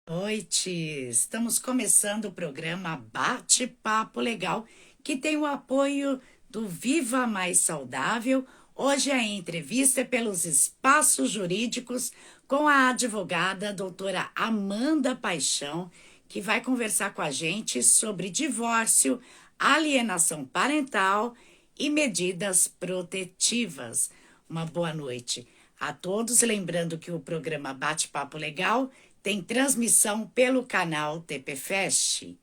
Noite, estamos começando o programa Bate-Papo Legal, que tem o apoio do Viva Mais Saudável. Hoje a entrevista é pelos espaços jurídicos com a advogada doutora Amanda Paixão, que vai conversar com a gente sobre divórcio, alienação parental e medidas protetivas. Uma boa noite a todos, lembrando que o programa Bate-Papo Legal tem transmissão pelo canal TP Fest.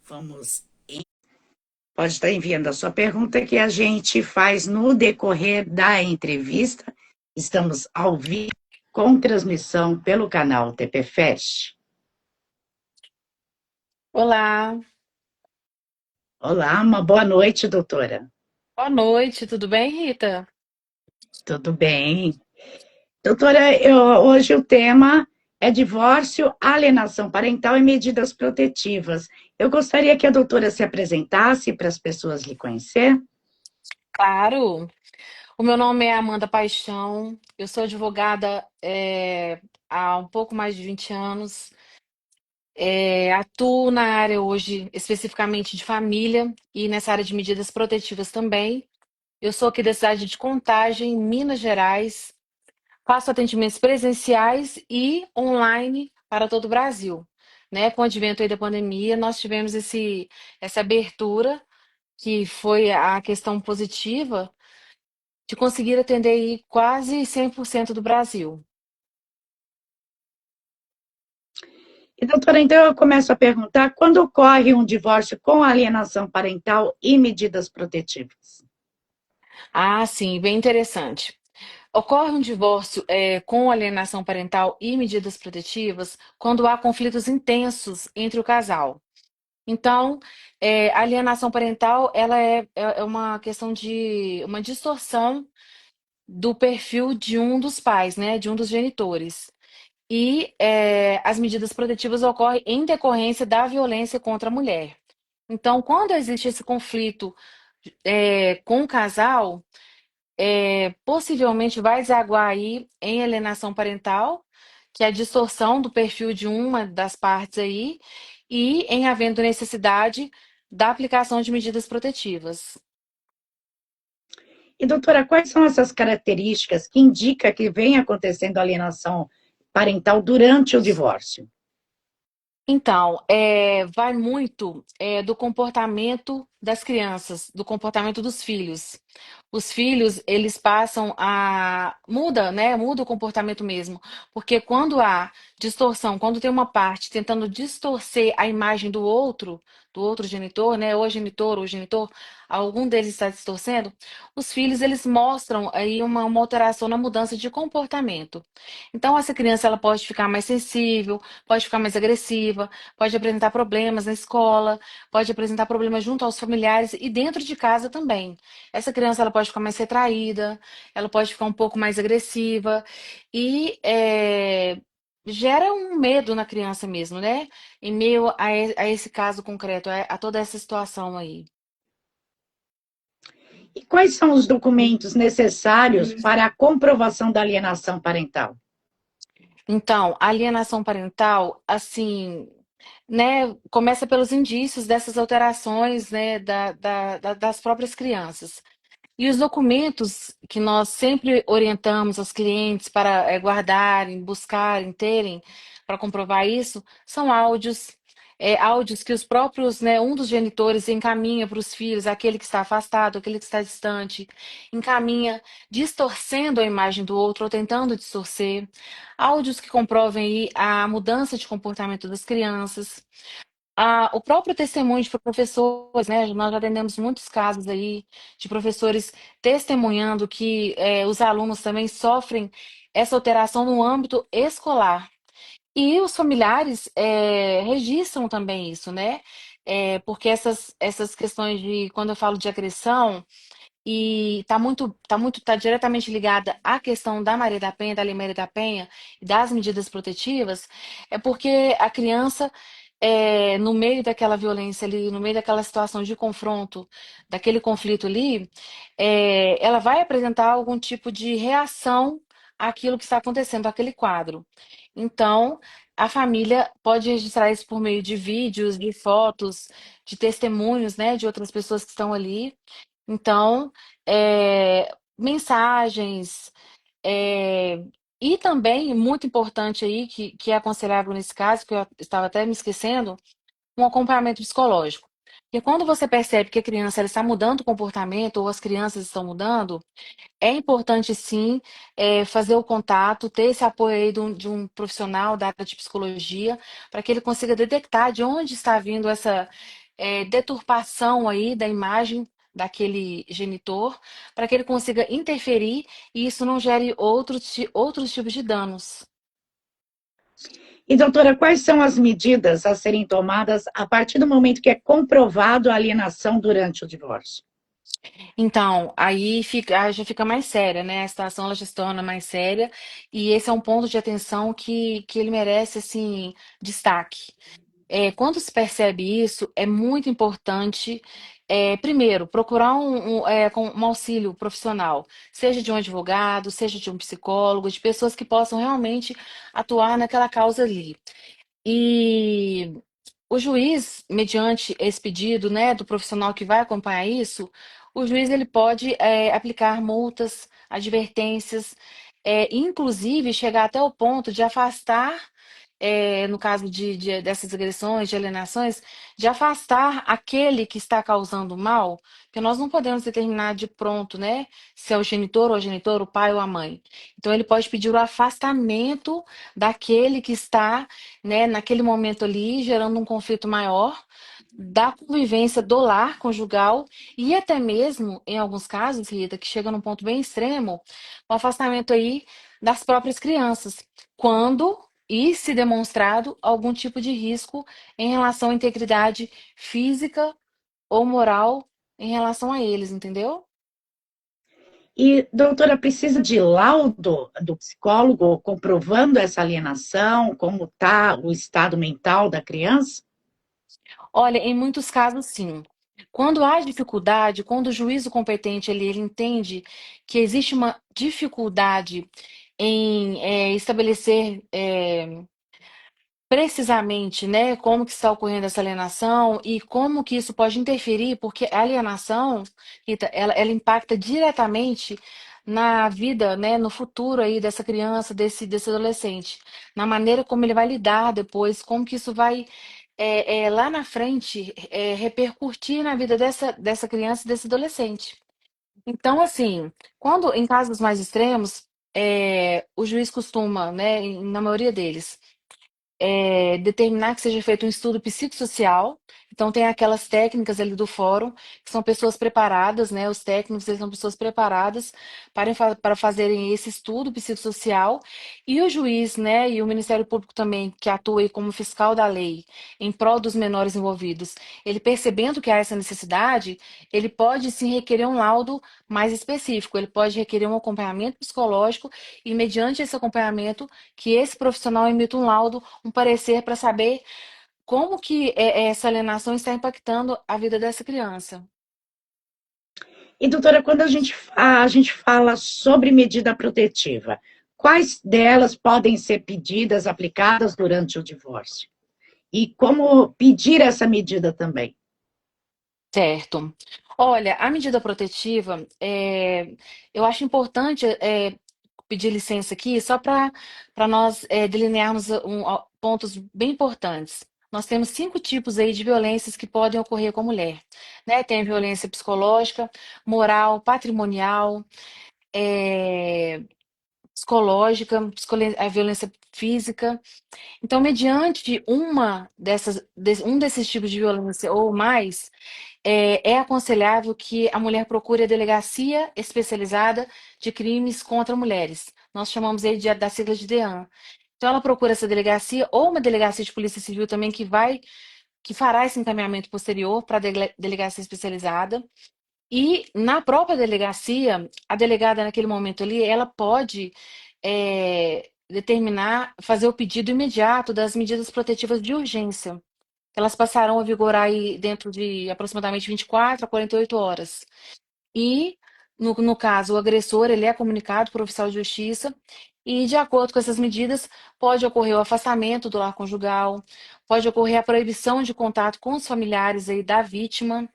Vamos. Pode estar enviando a sua pergunta que a gente faz no decorrer da entrevista. Estamos ao vivo com transmissão pelo canal TP Fest. Olá, Olá, uma boa noite, doutora. boa noite, tudo bem, Rita? Tudo bem? Doutora, hoje o tema é divórcio, alienação parental e medidas protetivas. Eu gostaria que a doutora se apresentasse para as pessoas lhe conhecer. Claro, o meu nome é Amanda Paixão, eu sou advogada há um pouco mais de 20 anos, atuo na área hoje especificamente de família e nessa área de medidas protetivas também. Eu sou aqui da cidade de Contagem, Minas Gerais, faço atendimentos presenciais e online para todo o Brasil. Né? Com o advento aí da pandemia, nós tivemos essa abertura, que foi a questão positiva de conseguir atender aí quase 100% do Brasil. E, doutora, então eu começo a perguntar: quando ocorre um divórcio com alienação parental e medidas protetivas? Ah, sim, bem interessante. Ocorre um divórcio com alienação parental e medidas protetivas quando há conflitos intensos entre o casal. Então, a alienação parental ela é uma questão de uma distorção do perfil de um dos pais, né, de um dos genitores. E as medidas protetivas ocorrem em decorrência da violência contra a mulher. Então, quando existe esse conflito com o casal, possivelmente vai desaguar aí em alienação parental, que é a distorção do perfil de uma das partes aí, e em havendo necessidade da aplicação de medidas protetivas. E, doutora, quais são essas características que indicam que vem acontecendo alienação parental durante o divórcio? Então, vai muito do comportamento das crianças, do comportamento dos filhos. Os filhos, eles passam a... Muda, né? Muda o comportamento mesmo. Porque quando há distorção, quando tem uma parte tentando distorcer a imagem do outro genitor, né? Ou a genitor, ou o genitor, algum deles está distorcendo, os filhos, eles mostram aí uma alteração na mudança de comportamento. Então, essa criança, ela pode ficar mais sensível, pode ficar mais agressiva, pode apresentar problemas na escola, pode apresentar problemas junto aos familiares e dentro de casa também. Essa criança ela pode ficar mais retraída, ela pode ficar um pouco mais agressiva e gera um medo na criança mesmo, né? Em meio a esse caso concreto, a toda essa situação aí. E quais são os documentos necessários para a comprovação da alienação parental? Então, a alienação parental, assim, né, começa pelos indícios dessas alterações, né, das próprias crianças. E os documentos que nós sempre orientamos aos clientes para guardarem, buscarem, terem, para comprovar isso, são áudios, áudios que os próprios, né, um dos genitores encaminha para os filhos, aquele que está afastado, aquele que está distante, encaminha distorcendo a imagem do outro ou tentando distorcer, áudios que comprovem aí a mudança de comportamento das crianças. O próprio testemunho de professores, né? Nós já atendemos muitos casos aí de professores testemunhando que os alunos também sofrem essa alteração no âmbito escolar. E os familiares registram também isso, né? Porque essas questões de, quando eu falo de agressão, e tá diretamente ligada à questão da Maria da Penha, da Lei Maria da Penha e das medidas protetivas, é porque a criança, no meio daquela violência ali, no meio daquela situação de confronto, daquele conflito ali, ela vai apresentar algum tipo de reação aquilo que está acontecendo, aquele quadro. Então, a família pode registrar isso por meio de vídeos, de fotos, de testemunhos, né, de outras pessoas que estão ali. Então, mensagens, é, e também, muito importante aí, que é aconselhável nesse caso, que eu estava até me esquecendo, um acompanhamento psicológico. Porque quando você percebe que a criança ela está mudando o comportamento, ou as crianças estão mudando, é importante sim fazer o contato, ter esse apoio aí de um profissional da área de psicologia, para que ele consiga detectar de onde está vindo essa deturpação aí da imagem daquele genitor, para que ele consiga interferir e isso não gere outros tipos de danos. E, doutora, quais são as medidas a serem tomadas a partir do momento que é comprovado a alienação durante o divórcio? Então, aí já fica mais séria, né? A situação ela já se torna mais séria e esse é um ponto de atenção que ele merece, assim, destaque. Quando se percebe isso, é muito importante, primeiro, procurar um auxílio profissional, seja de um advogado, seja de um psicólogo, de pessoas que possam realmente atuar naquela causa ali. E o juiz, mediante esse pedido, né, do profissional que vai acompanhar isso, o juiz ele pode aplicar multas, advertências, inclusive chegar até o ponto de afastar, no caso dessas agressões, de alienações, de afastar aquele que está causando o mal, porque nós não podemos determinar de pronto, né, se é o genitor ou a genitora, o pai ou a mãe. Então ele pode pedir o afastamento daquele que está, né, naquele momento ali, gerando um conflito maior, da convivência do lar conjugal e até mesmo, em alguns casos, Rita, que chega num ponto bem extremo, o afastamento aí das próprias crianças, quando e se demonstrado algum tipo de risco em relação à integridade física ou moral em relação a eles, entendeu? E, doutora, precisa de laudo do psicólogo comprovando essa alienação, como está o estado mental da criança? Olha, em muitos casos, sim. Quando há dificuldade, quando o juízo competente ele entende que existe uma dificuldade em estabelecer precisamente, né, como que está ocorrendo essa alienação e como que isso pode interferir, porque a alienação, Rita, ela impacta diretamente na vida, né, no futuro aí dessa criança, desse adolescente, na maneira como ele vai lidar depois, como que isso vai lá na frente repercutir na vida dessa criança e desse adolescente. Então, assim, quando em casos mais extremos, o juiz costuma, né, na maioria deles, determinar que seja feito um estudo psicossocial. Então, tem aquelas técnicas ali do fórum, que são pessoas preparadas, né? Os técnicos, eles são pessoas preparadas para fazerem esse estudo psicossocial. E o juiz, né? E o Ministério Público também, que atua aí como fiscal da lei, em prol dos menores envolvidos, ele percebendo que há essa necessidade, ele pode sim requerer um laudo mais específico, ele pode requerer um acompanhamento psicológico e, mediante esse acompanhamento, que esse profissional emita um laudo, um parecer para saber como que essa alienação está impactando a vida dessa criança. E, doutora, quando a gente fala sobre medida protetiva, quais delas podem ser pedidas, aplicadas durante o divórcio? E como pedir essa medida também? Certo. Olha, a medida protetiva, eu acho importante pedir licença aqui só para nós delinearmos pontos bem importantes. Nós temos 5 tipos aí de violências que podem ocorrer com a mulher, né? Tem a violência psicológica, moral, patrimonial, eh, psicológica, a violência física. Então, mediante um desses tipos de violência ou mais, é aconselhável que a mulher procure a delegacia especializada de crimes contra mulheres. Nós chamamos aí da sigla de DEAN. Então, ela procura essa delegacia ou uma delegacia de polícia civil também que fará esse encaminhamento posterior para a delegacia especializada. E na própria delegacia, a delegada naquele momento ali, ela pode determinar, fazer o pedido imediato das medidas protetivas de urgência. Elas passarão a vigorar aí dentro de aproximadamente 24 a 48 horas. E No caso, o agressor, ele é comunicado por oficial de justiça e, de acordo com essas medidas, pode ocorrer o afastamento do lar conjugal, pode ocorrer a proibição de contato com os familiares aí da vítima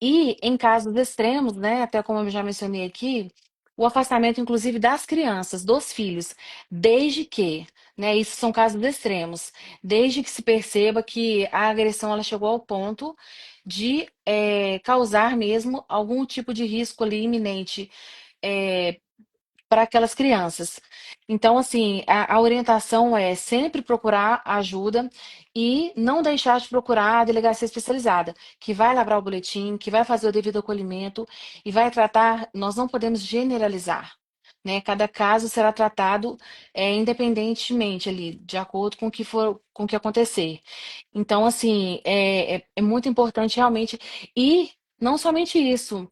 e, em casos extremos, né, até como eu já mencionei aqui, o afastamento, inclusive, das crianças, dos filhos, desde que, né, isso são casos extremos, desde que se perceba que a agressão ela chegou ao ponto de causar mesmo algum tipo de risco ali iminente é, para aquelas crianças. Então, assim, a orientação é sempre procurar ajuda e não deixar de procurar a delegacia especializada, que vai lavrar o boletim, que vai fazer o devido acolhimento e vai tratar. Nós não podemos generalizar. Né? Cada caso será tratado independentemente ali, de acordo com o que for, com o que acontecer. Então, assim, é muito importante realmente. E não somente isso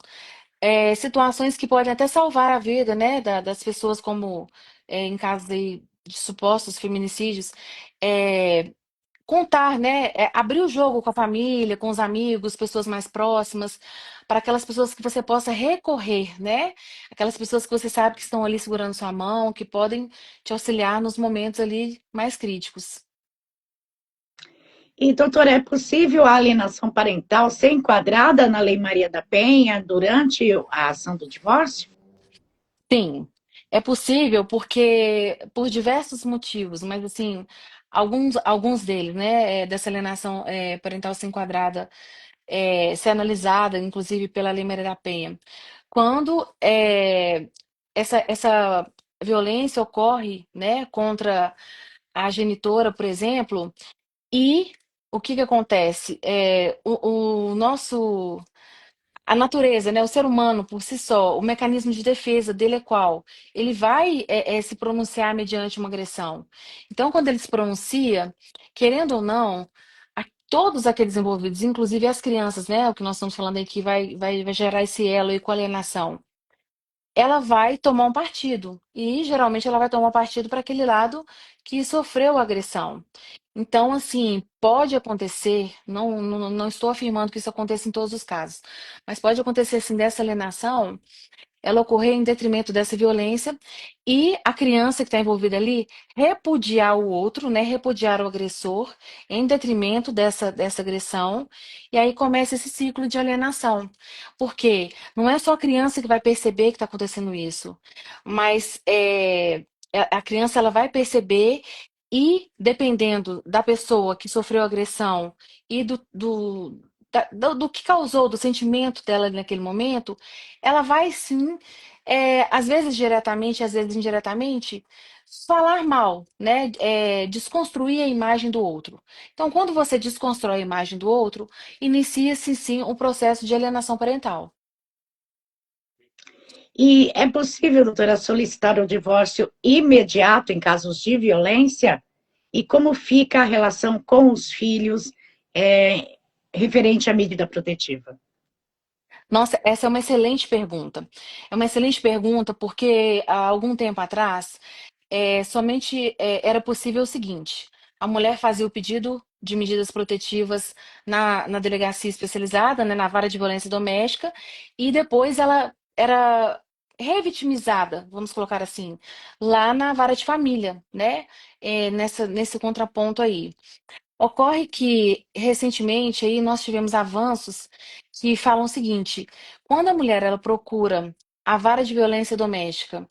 situações que podem até salvar a vida, né, das pessoas, como em casos aí de supostos feminicídios, é, contar, né, abrir o jogo com a família, com os amigos, pessoas mais próximas, para aquelas pessoas que você possa recorrer, né, aquelas pessoas que você sabe que estão ali segurando sua mão, que podem te auxiliar nos momentos ali mais críticos. E, doutora, é possível a alienação parental ser enquadrada na Lei Maria da Penha durante a ação do divórcio? Sim, é possível porque por diversos motivos, mas assim, alguns deles, né, dessa alienação parental ser enquadrada, ser analisada, inclusive pela Lei Maria da Penha. Quando essa violência ocorre, né, contra a genitora, por exemplo, e o que que acontece? O nosso a natureza, né, o ser humano por si só, o mecanismo de defesa dele é qual? Ele vai se pronunciar mediante uma agressão. Então, quando ele se pronuncia, querendo ou não, todos aqueles envolvidos, inclusive as crianças, né, o que nós estamos falando aqui, vai gerar esse elo aí com a alienação, ela vai tomar um partido. E geralmente ela vai tomar um partido para aquele lado que sofreu a agressão. Então, assim, pode acontecer, não estou afirmando que isso aconteça em todos os casos, mas pode acontecer, assim, dessa alienação ela ocorrer em detrimento dessa violência e a criança que está envolvida ali repudiar o outro, né, repudiar o agressor em detrimento dessa agressão, e aí começa esse ciclo de alienação. Porque não é só a criança que vai perceber que está acontecendo isso, mas a criança ela vai perceber e, dependendo da pessoa que sofreu a agressão e do que causou, do sentimento dela naquele momento, ela vai sim, às vezes diretamente, às vezes indiretamente, falar mal, né? Desconstruir a imagem do outro. Então, quando você desconstrói a imagem do outro, inicia-se sim um processo de alienação parental. E é possível, doutora, solicitar o divórcio imediato em casos de violência? E como fica a relação com os filhos é, referente à medida protetiva? Nossa, essa é uma excelente pergunta. É uma excelente pergunta porque há algum tempo atrás, somente era possível o seguinte: a mulher fazia o pedido de medidas protetivas na delegacia especializada, né, na vara de violência doméstica, e depois ela era revitimizada, vamos colocar assim, lá na vara de família, né, nesse contraponto aí. Ocorre que, recentemente, aí nós tivemos avanços que falam o seguinte: quando a mulher ela procura a vara de violência doméstica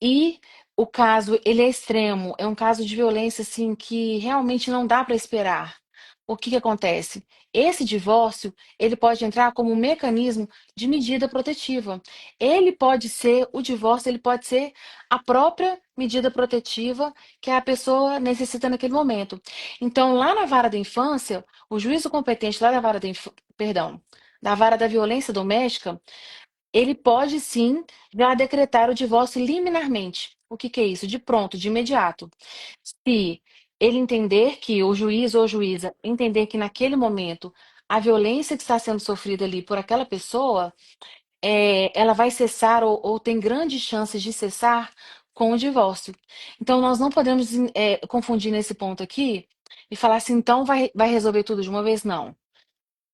e o caso ele é extremo, é um caso de violência assim que realmente não dá para esperar. O que que acontece? Esse divórcio, ele pode entrar como um mecanismo de medida protetiva. Ele pode ser, o divórcio, ele pode ser a própria medida protetiva que a pessoa necessita naquele momento. Então, lá na vara da infância, o juízo competente lá da vara perdão, da vara da violência doméstica, ele pode sim já decretar o divórcio liminarmente. O que que é isso? De pronto, de imediato. Se ele entender que o juiz ou juíza entender que naquele momento a violência que está sendo sofrida ali por aquela pessoa, ela vai cessar ou tem grandes chances de cessar com o divórcio. Então nós não podemos confundir nesse ponto aqui e falar assim, então vai resolver tudo de uma vez, não.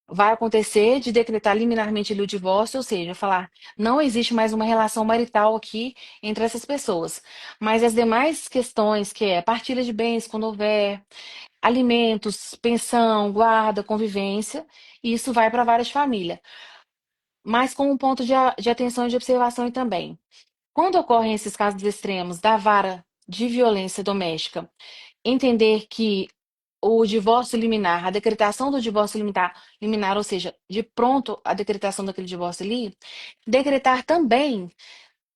vai acontecer de decretar liminarmente ali o divórcio, ou seja, falar não existe mais uma relação marital aqui entre essas pessoas. Mas as demais questões, que é partilha de bens quando houver, alimentos, pensão, guarda, convivência, isso vai para várias famílias. Mas com um ponto de atenção e de observação também. Quando ocorrem esses casos extremos da vara de violência doméstica, entender que o divórcio liminar, a decretação do divórcio liminar, ou seja, de pronto a decretação daquele divórcio ali, decretar também,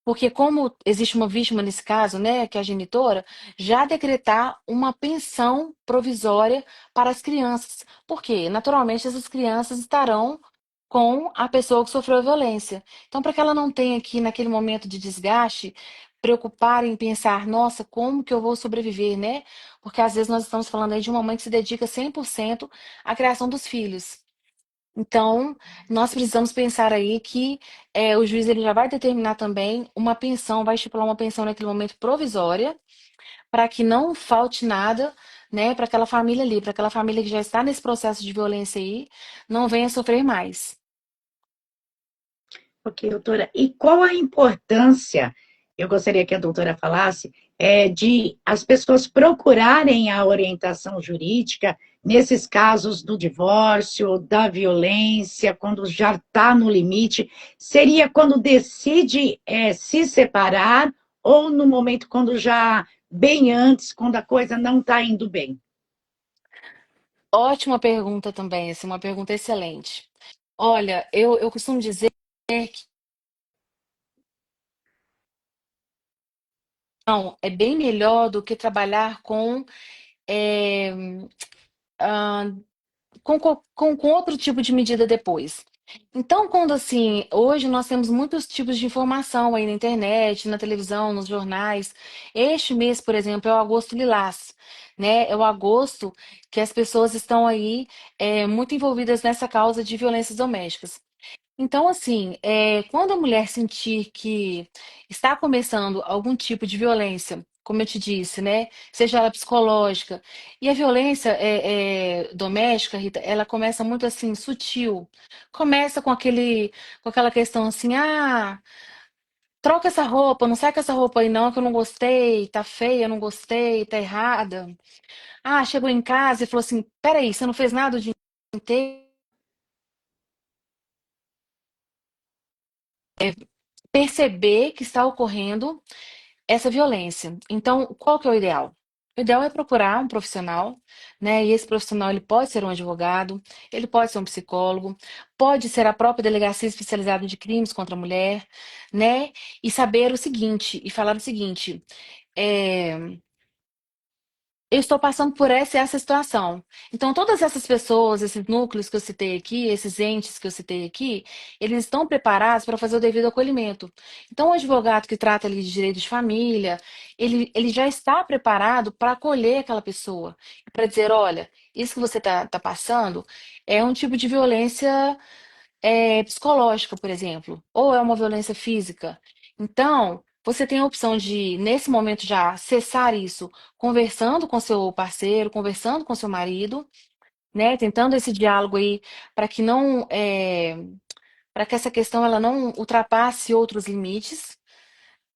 porque como existe uma vítima nesse caso, né, que é a genitora, já decretar uma pensão provisória para as crianças, porque naturalmente essas crianças estarão com a pessoa que sofreu a violência. Então, para que ela não tenha que, naquele momento de desgaste, preocupar em pensar, nossa, como que eu vou sobreviver, né? Porque às vezes nós estamos falando aí de uma mãe que se dedica 100% à criação dos filhos. Então, nós precisamos pensar aí que o juiz ele já vai determinar também uma pensão, vai estipular uma pensão naquele momento provisória, para que não falte nada, né, para aquela família ali, para aquela família que já está nesse processo de violência aí, não venha sofrer mais. Ok, doutora. E qual a importância, eu gostaria que a doutora falasse, de as pessoas procurarem a orientação jurídica nesses casos do divórcio, da violência, quando já está no limite? Seria quando decide se separar ou no momento quando já, bem antes, quando a coisa não está indo bem? Ótima pergunta também, assim, uma pergunta excelente. Olha, eu costumo dizer que não, é bem melhor do que trabalhar eh, ah, com outro tipo de medida depois. Então, quando assim, hoje nós temos muitos tipos de informação aí na internet, na televisão, nos jornais. Este mês, por exemplo, é o agosto lilás, né? É o agosto que as pessoas estão aí muito envolvidas nessa causa de violências domésticas. Então, assim, quando a mulher sentir que está começando algum tipo de violência, como eu te disse, né, seja ela psicológica, e a violência doméstica, Rita, ela começa muito assim, sutil. Começa com aquela questão assim, troca essa roupa, não sai com essa roupa aí não, que eu não gostei, tá feia, eu não gostei, tá errada. Ah, chegou em casa e falou assim, peraí, você não fez nada o dia inteiro? Perceber que está ocorrendo essa violência. Então, qual que é o ideal? O ideal é procurar um profissional, né? E esse profissional ele pode ser um advogado, ele pode ser um psicólogo, pode ser a própria delegacia especializada de crimes contra a mulher, né? E saber o seguinte, e falar o seguinte: é, eu estou passando por essa e essa situação. Então, todas essas pessoas, esses núcleos que eu citei aqui, esses entes que eu citei aqui, eles estão preparados para fazer o devido acolhimento. Então, o advogado que trata ali de direito de família, ele já está preparado para acolher aquela pessoa, para dizer, olha, isso que você está passando é um tipo de violência psicológica, por exemplo, ou é uma violência física. Então, você tem a opção de, nesse momento, já cessar isso, conversando com seu parceiro, conversando com seu marido, né? Tentando esse diálogo aí para que não, para que essa questão ela não ultrapasse outros limites,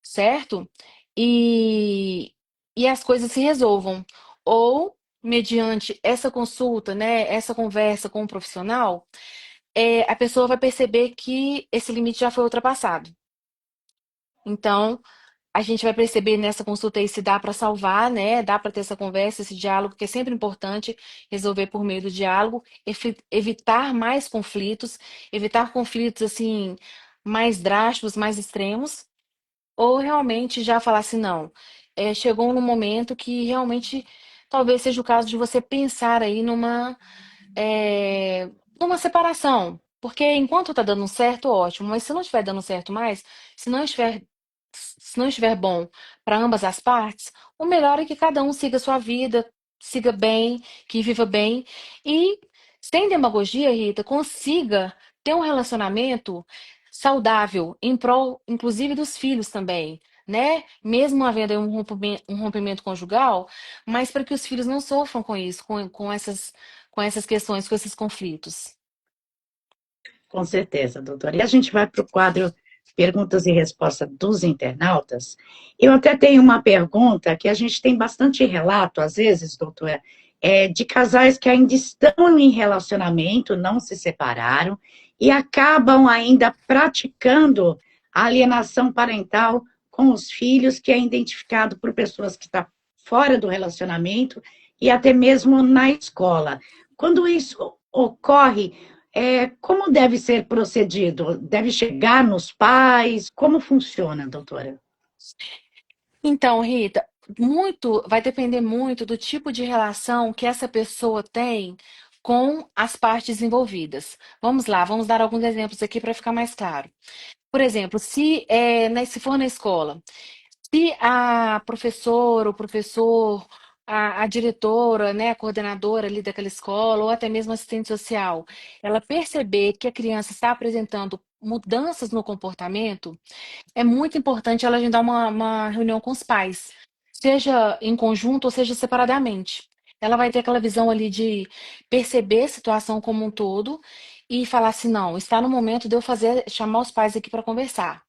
certo? E, e as coisas se resolvam. Ou, mediante essa consulta, né, essa conversa com um profissional, a pessoa vai perceber que esse limite já foi ultrapassado. Então, a gente vai perceber nessa consulta aí se dá para salvar, né? Dá para ter essa conversa, esse diálogo, que é sempre importante resolver por meio do diálogo, evitar mais conflitos, evitar conflitos assim mais drásticos, mais extremos, ou realmente já falar assim, não, chegou num momento que realmente talvez seja o caso de você pensar aí é, numa separação. Porque enquanto tá dando certo, ótimo. Mas se não estiver dando certo mais, se não estiver, se não estiver bom para ambas as partes, o melhor é que cada um siga a sua vida, siga bem, que viva bem. E, sem demagogia, Rita, consiga ter um relacionamento saudável, em prol, inclusive, dos filhos também. Né? Mesmo havendo aí um rompimento conjugal, mas para que os filhos não sofram com isso, com essas questões, com esses conflitos. Com certeza, doutora. E a gente vai para o quadro Perguntas e Respostas dos Internautas. Eu até tenho uma pergunta que a gente tem bastante relato, às vezes, doutora, de casais que ainda estão em relacionamento, não se separaram, e acabam ainda praticando a alienação parental com os filhos, que é identificado por pessoas que estão fora do relacionamento e até mesmo na escola. Quando isso ocorre, como deve ser procedido? Deve chegar nos pais? Como funciona, doutora? Então, Rita, vai depender muito do tipo de relação que essa pessoa tem com as partes envolvidas. Vamos lá, vamos dar alguns exemplos aqui para ficar mais claro. Por exemplo, se for na escola, se a professora, o professor, a diretora, né, a coordenadora ali daquela escola, ou até mesmo a assistente social, ela perceber que a criança está apresentando mudanças no comportamento, é muito importante ela agendar uma reunião com os pais, seja em conjunto ou seja separadamente. Ela vai ter aquela visão ali de perceber a situação como um todo e falar assim, não, está no momento de eu chamar os pais aqui para conversar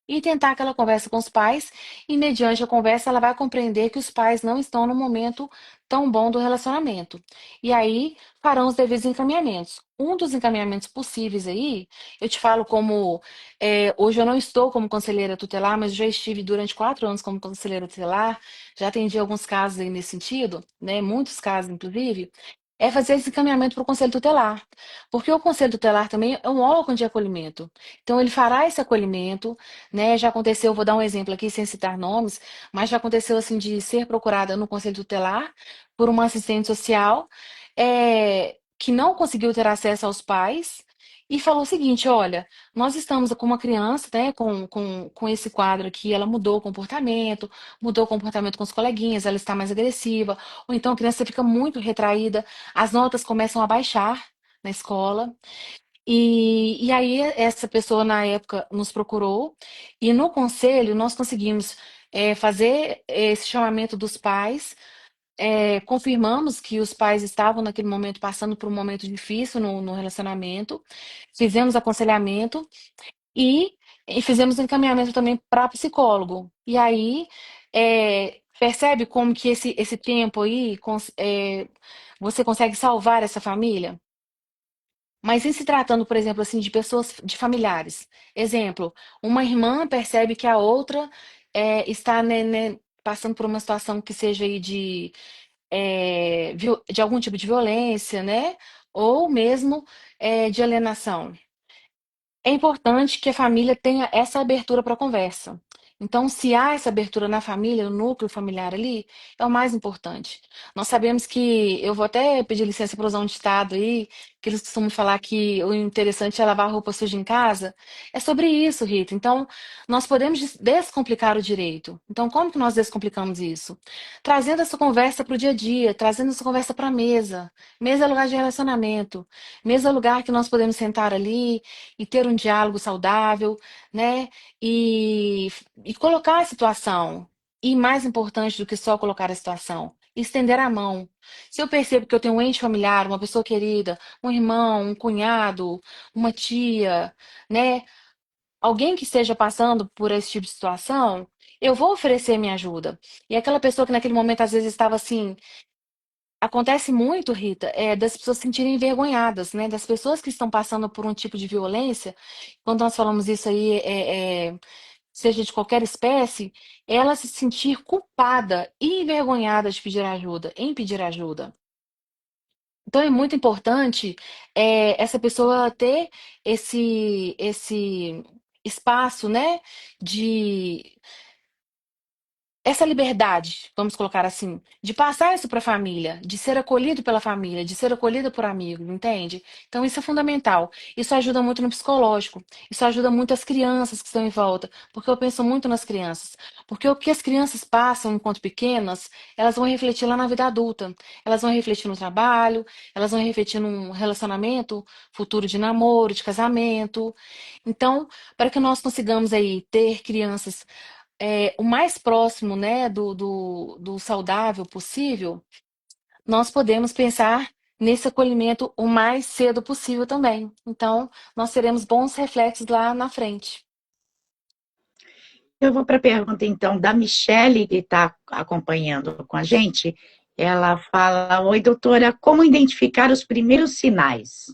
e tentar aquela conversa com os pais, e mediante a conversa ela vai compreender que os pais não estão no momento tão bom do relacionamento. E aí farão os devidos encaminhamentos. Um dos encaminhamentos possíveis aí, eu te falo como hoje eu não estou como conselheira tutelar, mas já estive durante 4 anos como conselheira tutelar, já atendi alguns casos aí nesse sentido, né? Muitos casos, inclusive. É fazer esse encaminhamento para o conselho tutelar. Porque o conselho tutelar também é um órgão de acolhimento. Então, ele fará esse acolhimento, né? Já aconteceu, vou dar um exemplo aqui sem citar nomes, mas já aconteceu assim de ser procurada no conselho tutelar por uma assistente social que não conseguiu ter acesso aos pais e falou o seguinte: olha, nós estamos com uma criança, né, com esse quadro aqui, ela mudou o comportamento com os coleguinhas, ela está mais agressiva, ou então a criança fica muito retraída, as notas começam a baixar na escola. E aí essa pessoa na época nos procurou e no conselho nós conseguimos fazer esse chamamento dos pais, confirmamos que os pais estavam naquele momento passando por um momento difícil no relacionamento, fizemos aconselhamento e, e fizemos encaminhamento também para psicólogo. E aí percebe como que esse tempo aí você consegue salvar essa família? Mas em se tratando, por exemplo, assim, de pessoas, de familiares. Exemplo, uma irmã percebe que a outra está, né, passando por uma situação que seja aí de algum tipo de violência, né? Ou mesmo de alienação. É importante que a família tenha essa abertura para conversa. Então, se há essa abertura na família, no núcleo familiar ali, é o mais importante. Nós sabemos que, eu vou até pedir licença para usar um ditado aí, que eles costumam falar que o interessante é lavar roupa suja em casa. É sobre isso, Rita. Então, nós podemos descomplicar o direito. Então, como que nós descomplicamos isso? Trazendo essa conversa para o dia a dia, trazendo essa conversa para a mesa. Mesa é lugar de relacionamento. Mesa é lugar que nós podemos sentar ali e ter um diálogo saudável, né? E colocar a situação. E mais importante do que só colocar a situação, estender a mão. Se eu percebo que eu tenho um ente familiar, uma pessoa querida, um irmão, um cunhado, uma tia, né? Alguém que esteja passando por esse tipo de situação, eu vou oferecer minha ajuda. E aquela pessoa que naquele momento às vezes estava assim. Acontece muito, Rita, das pessoas se sentirem envergonhadas, né? Das pessoas que estão passando por um tipo de violência. Quando nós falamos isso aí, seja de qualquer espécie, ela se sentir culpada e envergonhada de pedir ajuda, em pedir ajuda. Então é muito importante essa pessoa ter esse espaço, né? De essa liberdade, vamos colocar assim, de passar isso para a família, de ser acolhido pela família, de ser acolhido por amigos, entende? Então isso é fundamental. Isso ajuda muito no psicológico. Isso ajuda muito as crianças que estão em volta, porque eu penso muito nas crianças. Porque o que as crianças passam enquanto pequenas, elas vão refletir lá na vida adulta. Elas vão refletir no trabalho, elas vão refletir num relacionamento futuro de namoro, de casamento. Então, para que nós consigamos aí ter crianças o mais próximo, né, do saudável possível, nós podemos pensar nesse acolhimento o mais cedo possível também. Então, nós teremos bons reflexos lá na frente. Eu vou para a pergunta, então, da Michele, que está acompanhando com a gente. Ela fala: Oi, doutora, como identificar os primeiros sinais?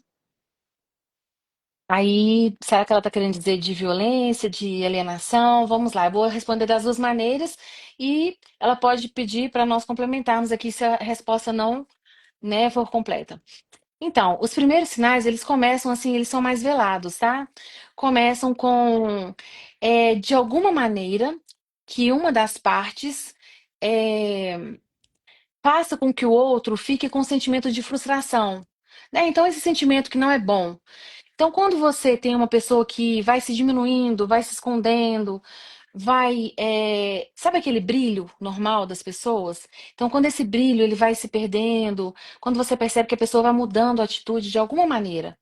Aí, será que ela está querendo dizer de violência, de alienação? Vamos lá, eu vou responder das duas maneiras e ela pode pedir para nós complementarmos aqui se a resposta não, né, for completa. Então, os primeiros sinais, eles começam assim, eles são mais velados, tá? Começam com, de alguma maneira, que uma das partes é, faça com que o outro fique com um sentimento de frustração, né? Então, esse sentimento que não é bom. Então, quando você tem uma pessoa que vai se diminuindo, vai se escondendo, vai, sabe aquele brilho normal das pessoas? Então, quando esse brilho ele vai se perdendo, quando você percebe que a pessoa vai mudando a atitude de alguma maneira,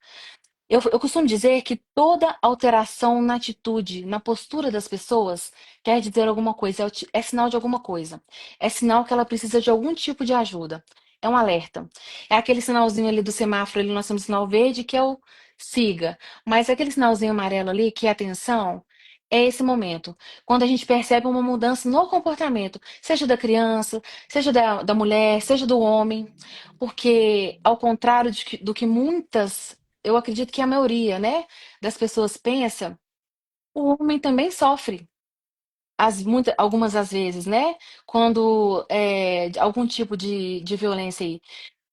eu costumo dizer que toda alteração na atitude, na postura das pessoas, quer dizer alguma coisa, é sinal de alguma coisa. É sinal que ela precisa de algum tipo de ajuda. É um alerta. É aquele sinalzinho ali do semáforo, ali nós temos o sinal verde, que é o siga. Mas aquele sinalzinho amarelo ali, que é atenção, é esse momento. Quando a gente percebe uma mudança no comportamento, seja da criança, seja da mulher, seja do homem. Porque, ao contrário do que muitas, eu acredito que a maioria, né, das pessoas pensa, o homem também sofre, algumas das vezes, né, quando algum tipo de violência aí.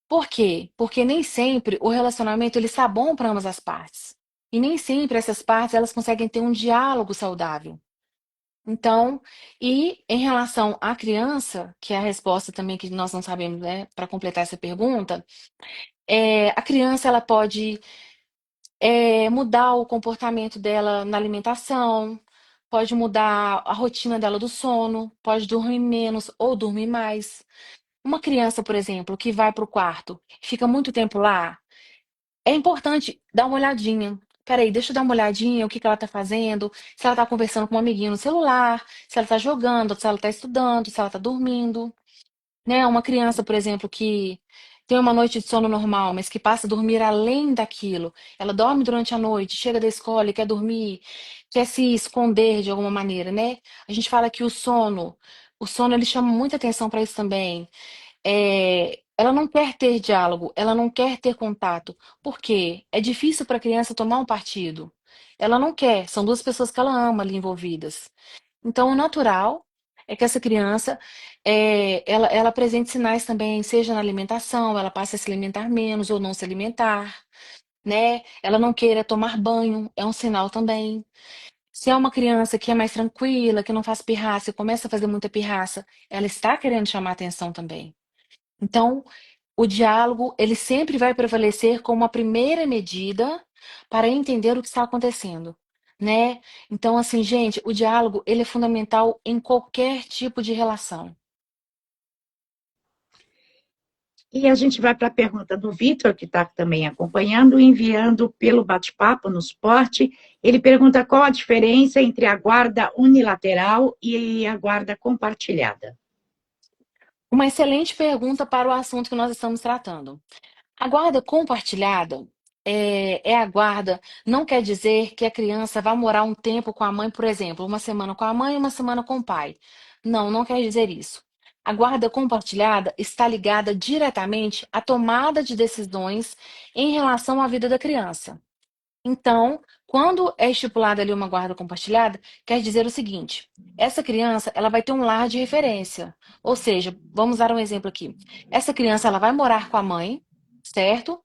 Por quê? Porque nem sempre o relacionamento ele está bom para ambas as partes. E nem sempre essas partes elas conseguem ter um diálogo saudável. Então, e em relação à criança, que é a resposta também que nós não sabemos, né, para completar essa pergunta, a criança ela pode mudar o comportamento dela na alimentação, pode mudar a rotina dela do sono, pode dormir menos ou dormir mais. Uma criança, por exemplo, que vai para o quarto, fica muito tempo lá, é importante dar uma olhadinha. Peraí, deixa eu dar uma olhadinha, o que que ela tá fazendo, se ela tá conversando com um amiguinho no celular, se ela tá jogando, se ela tá estudando, se ela tá dormindo. Né? Uma criança, por exemplo, que tem uma noite de sono normal, mas que passa a dormir além daquilo. Ela dorme durante a noite, chega da escola e quer dormir, quer se esconder de alguma maneira, né? A gente fala que o sono ele chama muita atenção para isso também. Ela não quer ter diálogo, ela não quer ter contato. Por quê? É difícil para a criança tomar um partido. Ela não quer, são duas pessoas que ela ama ali envolvidas. Então, o natural é que essa criança, ela apresente sinais também, seja na alimentação, ela passe a se alimentar menos ou não se alimentar, né? Ela não queira tomar banho, é um sinal também. Se é uma criança que é mais tranquila, que não faz pirraça e começa a fazer muita pirraça, ela está querendo chamar atenção também. Então, o diálogo, ele sempre vai prevalecer como a primeira medida para entender o que está acontecendo, né? Então, assim, gente, o diálogo, ele é fundamental em qualquer tipo de relação. E a gente vai para a pergunta do Vitor, que está também acompanhando, enviando pelo bate-papo no suporte. Ele pergunta qual a diferença entre a guarda unilateral e a guarda compartilhada. Uma excelente pergunta para o assunto que nós estamos tratando. A guarda compartilhada é a guarda, não quer dizer que a criança vai morar um tempo com a mãe, por exemplo, uma semana com a mãe e uma semana com o pai. Não, não quer dizer isso. A guarda compartilhada está ligada diretamente à tomada de decisões em relação à vida da criança. Então, quando é estipulada ali uma guarda compartilhada, quer dizer o seguinte: essa criança, ela vai ter um lar de referência. Ou seja, vamos dar um exemplo aqui. Essa criança, ela vai morar com a mãe, certo?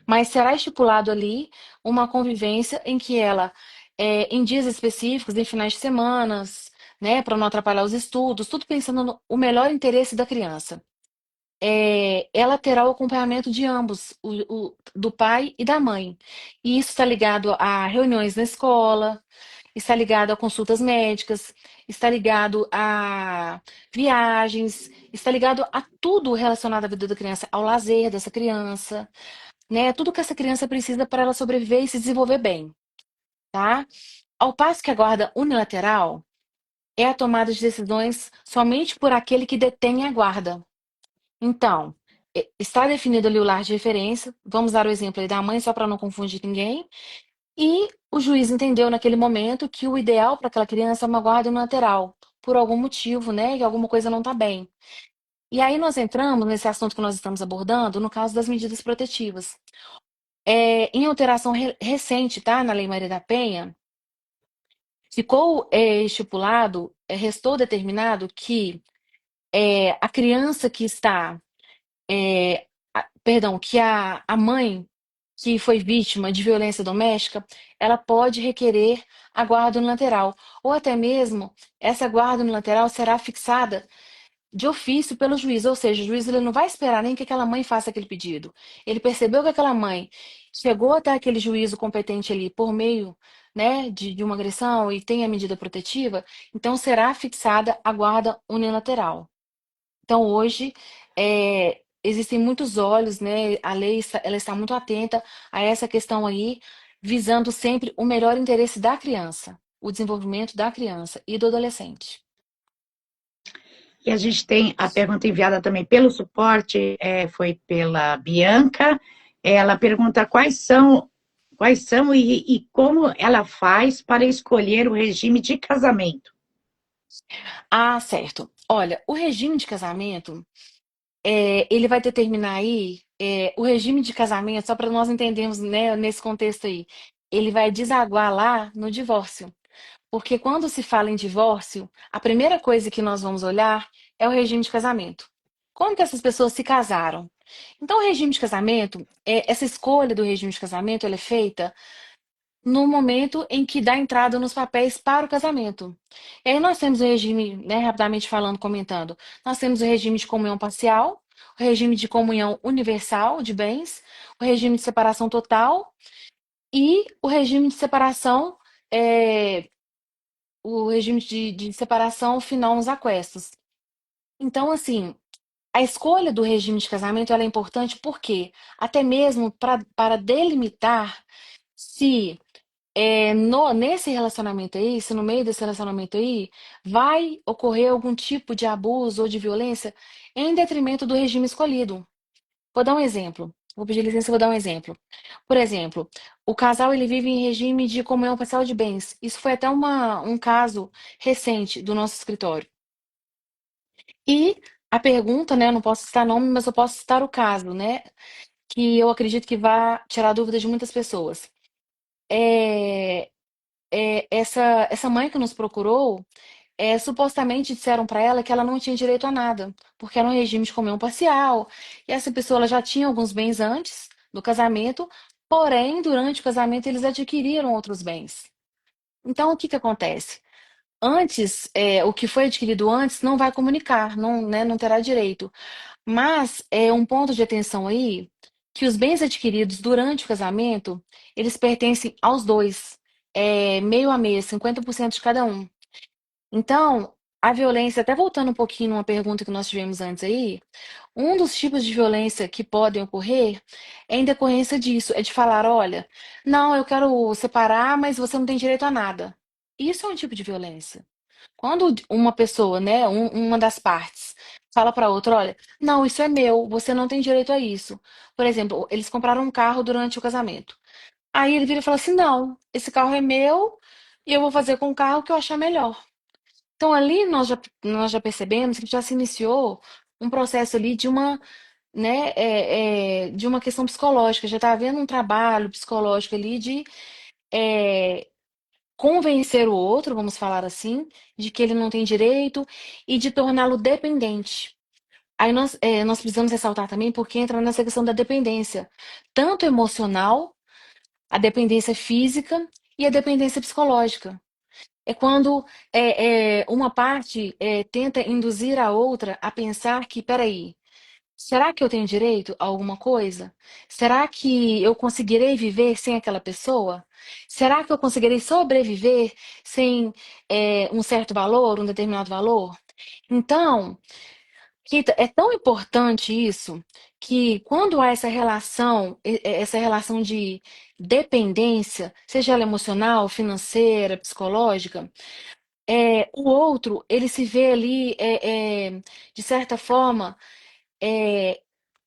Mas será estipulado ali uma convivência em que ela, em dias específicos, em finais de semanas, né, para não atrapalhar os estudos, tudo pensando no o melhor interesse da criança. Ela terá o acompanhamento de ambos, do pai e da mãe. E isso está ligado a reuniões na escola, está ligado a consultas médicas, está ligado a viagens, está ligado a tudo relacionado à vida da criança, ao lazer dessa criança, né? Tudo que essa criança precisa para ela sobreviver e se desenvolver bem, tá? Ao passo que a guarda unilateral é a tomada de decisões somente por aquele que detém a guarda. Então, está definido ali o lar de referência. Vamos dar o exemplo aí da mãe, só para não confundir ninguém. E o juiz entendeu naquele momento que o ideal para aquela criança é uma guarda unilateral, por algum motivo, né? Que alguma coisa não está bem. E aí nós entramos nesse assunto que nós estamos abordando, no caso das medidas protetivas. Em alteração recente, tá, na Lei Maria da Penha, ficou estipulado, restou determinado que a criança que está, perdão, que a mãe que foi vítima de violência doméstica, ela pode requerer a guarda unilateral, ou até mesmo essa guarda unilateral será fixada de ofício pelo juiz, ou seja, o juiz ele não vai esperar nem que aquela mãe faça aquele pedido. Ele percebeu que aquela mãe chegou até aquele juízo competente ali por meio, né, de uma agressão e tem a medida protetiva, então será fixada a guarda unilateral. Então hoje existem muitos olhos, né? A lei ela está muito atenta a essa questão aí, visando sempre o melhor interesse da criança, o desenvolvimento da criança e do adolescente. E a gente tem a pergunta enviada também pelo suporte, foi pela Bianca. Ela pergunta quais são e como ela faz para escolher o regime de casamento. Ah, certo. Olha, o regime de casamento, ele vai determinar aí, o regime de casamento, só para nós entendermos, né, nesse contexto aí, ele vai desaguar lá no divórcio. Porque quando se fala em divórcio, a primeira coisa que nós vamos olhar é o regime de casamento. Como que essas pessoas se casaram? Então, o regime de casamento, essa escolha do regime de casamento, ela é feita no momento em que dá entrada nos papéis para o casamento. E aí nós temos o regime, né, rapidamente falando, comentando, nós temos o regime de comunhão parcial, o regime de comunhão universal de bens, o regime de separação total e o regime de separação, é, o regime de separação final nos aquestos. Então, assim, a escolha do regime de casamento ela é importante porque, até mesmo para delimitar se nesse relacionamento aí, se no meio desse relacionamento aí, vai ocorrer algum tipo de abuso ou de violência em detrimento do regime escolhido. Vou dar um exemplo. Vou pedir licença, vou dar um exemplo. Por exemplo, o casal ele vive em regime de comunhão parcial de bens. Isso foi até um caso recente do nosso escritório. E a pergunta, né, eu não posso citar nome, mas eu posso citar o caso, né, que eu acredito que vai tirar dúvidas de muitas pessoas. É, essa mãe que nos procurou, supostamente disseram para ela que ela não tinha direito a nada, porque era um regime de comunhão parcial, e essa pessoa ela já tinha alguns bens antes do casamento, porém, durante o casamento, eles adquiriram outros bens. Então, o que que acontece? Antes, o que foi adquirido antes não vai comunicar, não, né, não terá direito. Mas é um ponto de atenção aí que os bens adquiridos durante o casamento, eles pertencem aos dois, meio a meio, 50% de cada um. Então, a violência, até voltando um pouquinho numa pergunta que nós tivemos antes aí, um dos tipos de violência que podem ocorrer é em decorrência disso, é de falar, olha, não, eu quero separar, mas você não tem direito a nada. Isso é um tipo de violência. Quando uma pessoa, né, uma das partes, fala para outra, olha, não, isso é meu, você não tem direito a isso. Por exemplo, eles compraram um carro durante o casamento. Aí ele vira e fala assim, não, esse carro é meu e eu vou fazer com o carro que eu achar melhor. Então ali nós já percebemos que já se iniciou um processo ali de uma, né, de uma questão psicológica, já está havendo um trabalho psicológico ali de é, convencer o outro, vamos falar assim, de que ele não tem direito e de torná-lo dependente. Aí nós precisamos ressaltar também porque entra nessa questão da dependência, tanto emocional, a dependência física e a dependência psicológica. É quando uma parte tenta induzir a outra a pensar que, peraí, será que eu tenho direito a alguma coisa? Será que eu conseguirei viver sem aquela pessoa? Será que eu conseguirei sobreviver sem um certo valor, um determinado valor? Então, Rita, é tão importante isso que quando há essa relação de dependência, seja ela emocional, financeira, psicológica, o outro, ele se vê ali, de certa forma,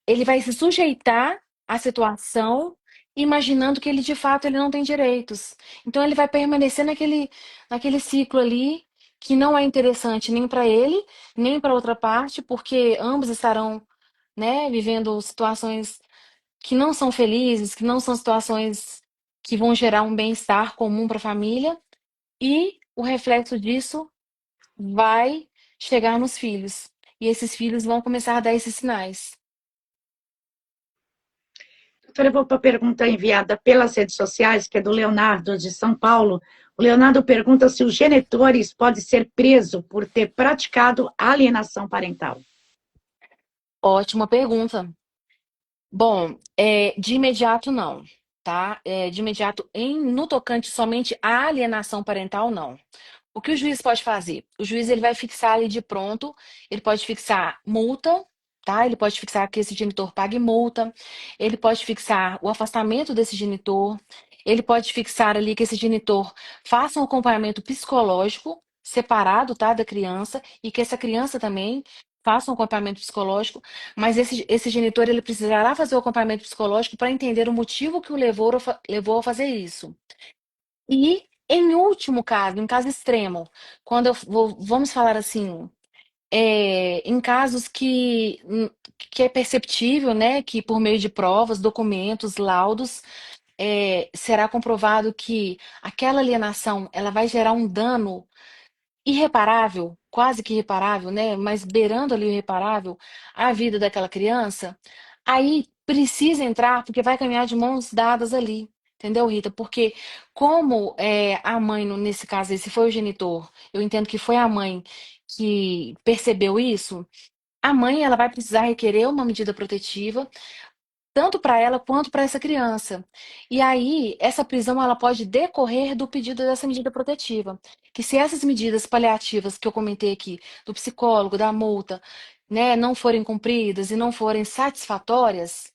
ele vai se sujeitar à situação, imaginando que ele de fato ele não tem direitos. Então ele vai permanecer naquele ciclo ali que não é interessante nem para ele, nem para outra parte, porque ambos estarão, né, vivendo situações que não são felizes, que não são situações que vão gerar um bem-estar comum para a família, e o reflexo disso vai chegar nos filhos. E esses filhos vão começar a dar esses sinais. Doutora, eu vou para a pergunta enviada pelas redes sociais, que é do Leonardo, de São Paulo. O Leonardo pergunta se os genitores podem ser presos por ter praticado alienação parental. Ótima pergunta. Bom, de imediato não, tá? De imediato, no tocante somente à alienação parental, não. O que o juiz pode fazer? O juiz ele vai fixar ali de pronto, ele pode fixar multa, tá? Ele pode fixar que esse genitor pague multa, ele pode fixar o afastamento desse genitor, ele pode fixar ali que esse genitor faça um acompanhamento psicológico separado, tá, da criança, e que essa criança também faça um acompanhamento psicológico, mas esse genitor ele precisará fazer o acompanhamento psicológico para entender o motivo que o levou a fazer isso. E, em último caso, em caso extremo, quando vamos falar assim, em casos que é perceptível, né, que por meio de provas, documentos, laudos, será comprovado que aquela alienação ela vai gerar um dano irreparável, quase que irreparável, né? Mas beirando ali o irreparável, a vida daquela criança, aí precisa entrar, porque vai caminhar de mãos dadas ali. Entendeu, Rita? Porque como a mãe, nesse caso, esse foi o genitor, eu entendo que foi a mãe que percebeu isso, a mãe ela vai precisar requerer uma medida protetiva tanto para ela quanto para essa criança. E aí, essa prisão ela pode decorrer do pedido dessa medida protetiva. Que se essas medidas paliativas que eu comentei aqui, do psicólogo, da multa, né, não forem cumpridas e não forem satisfatórias,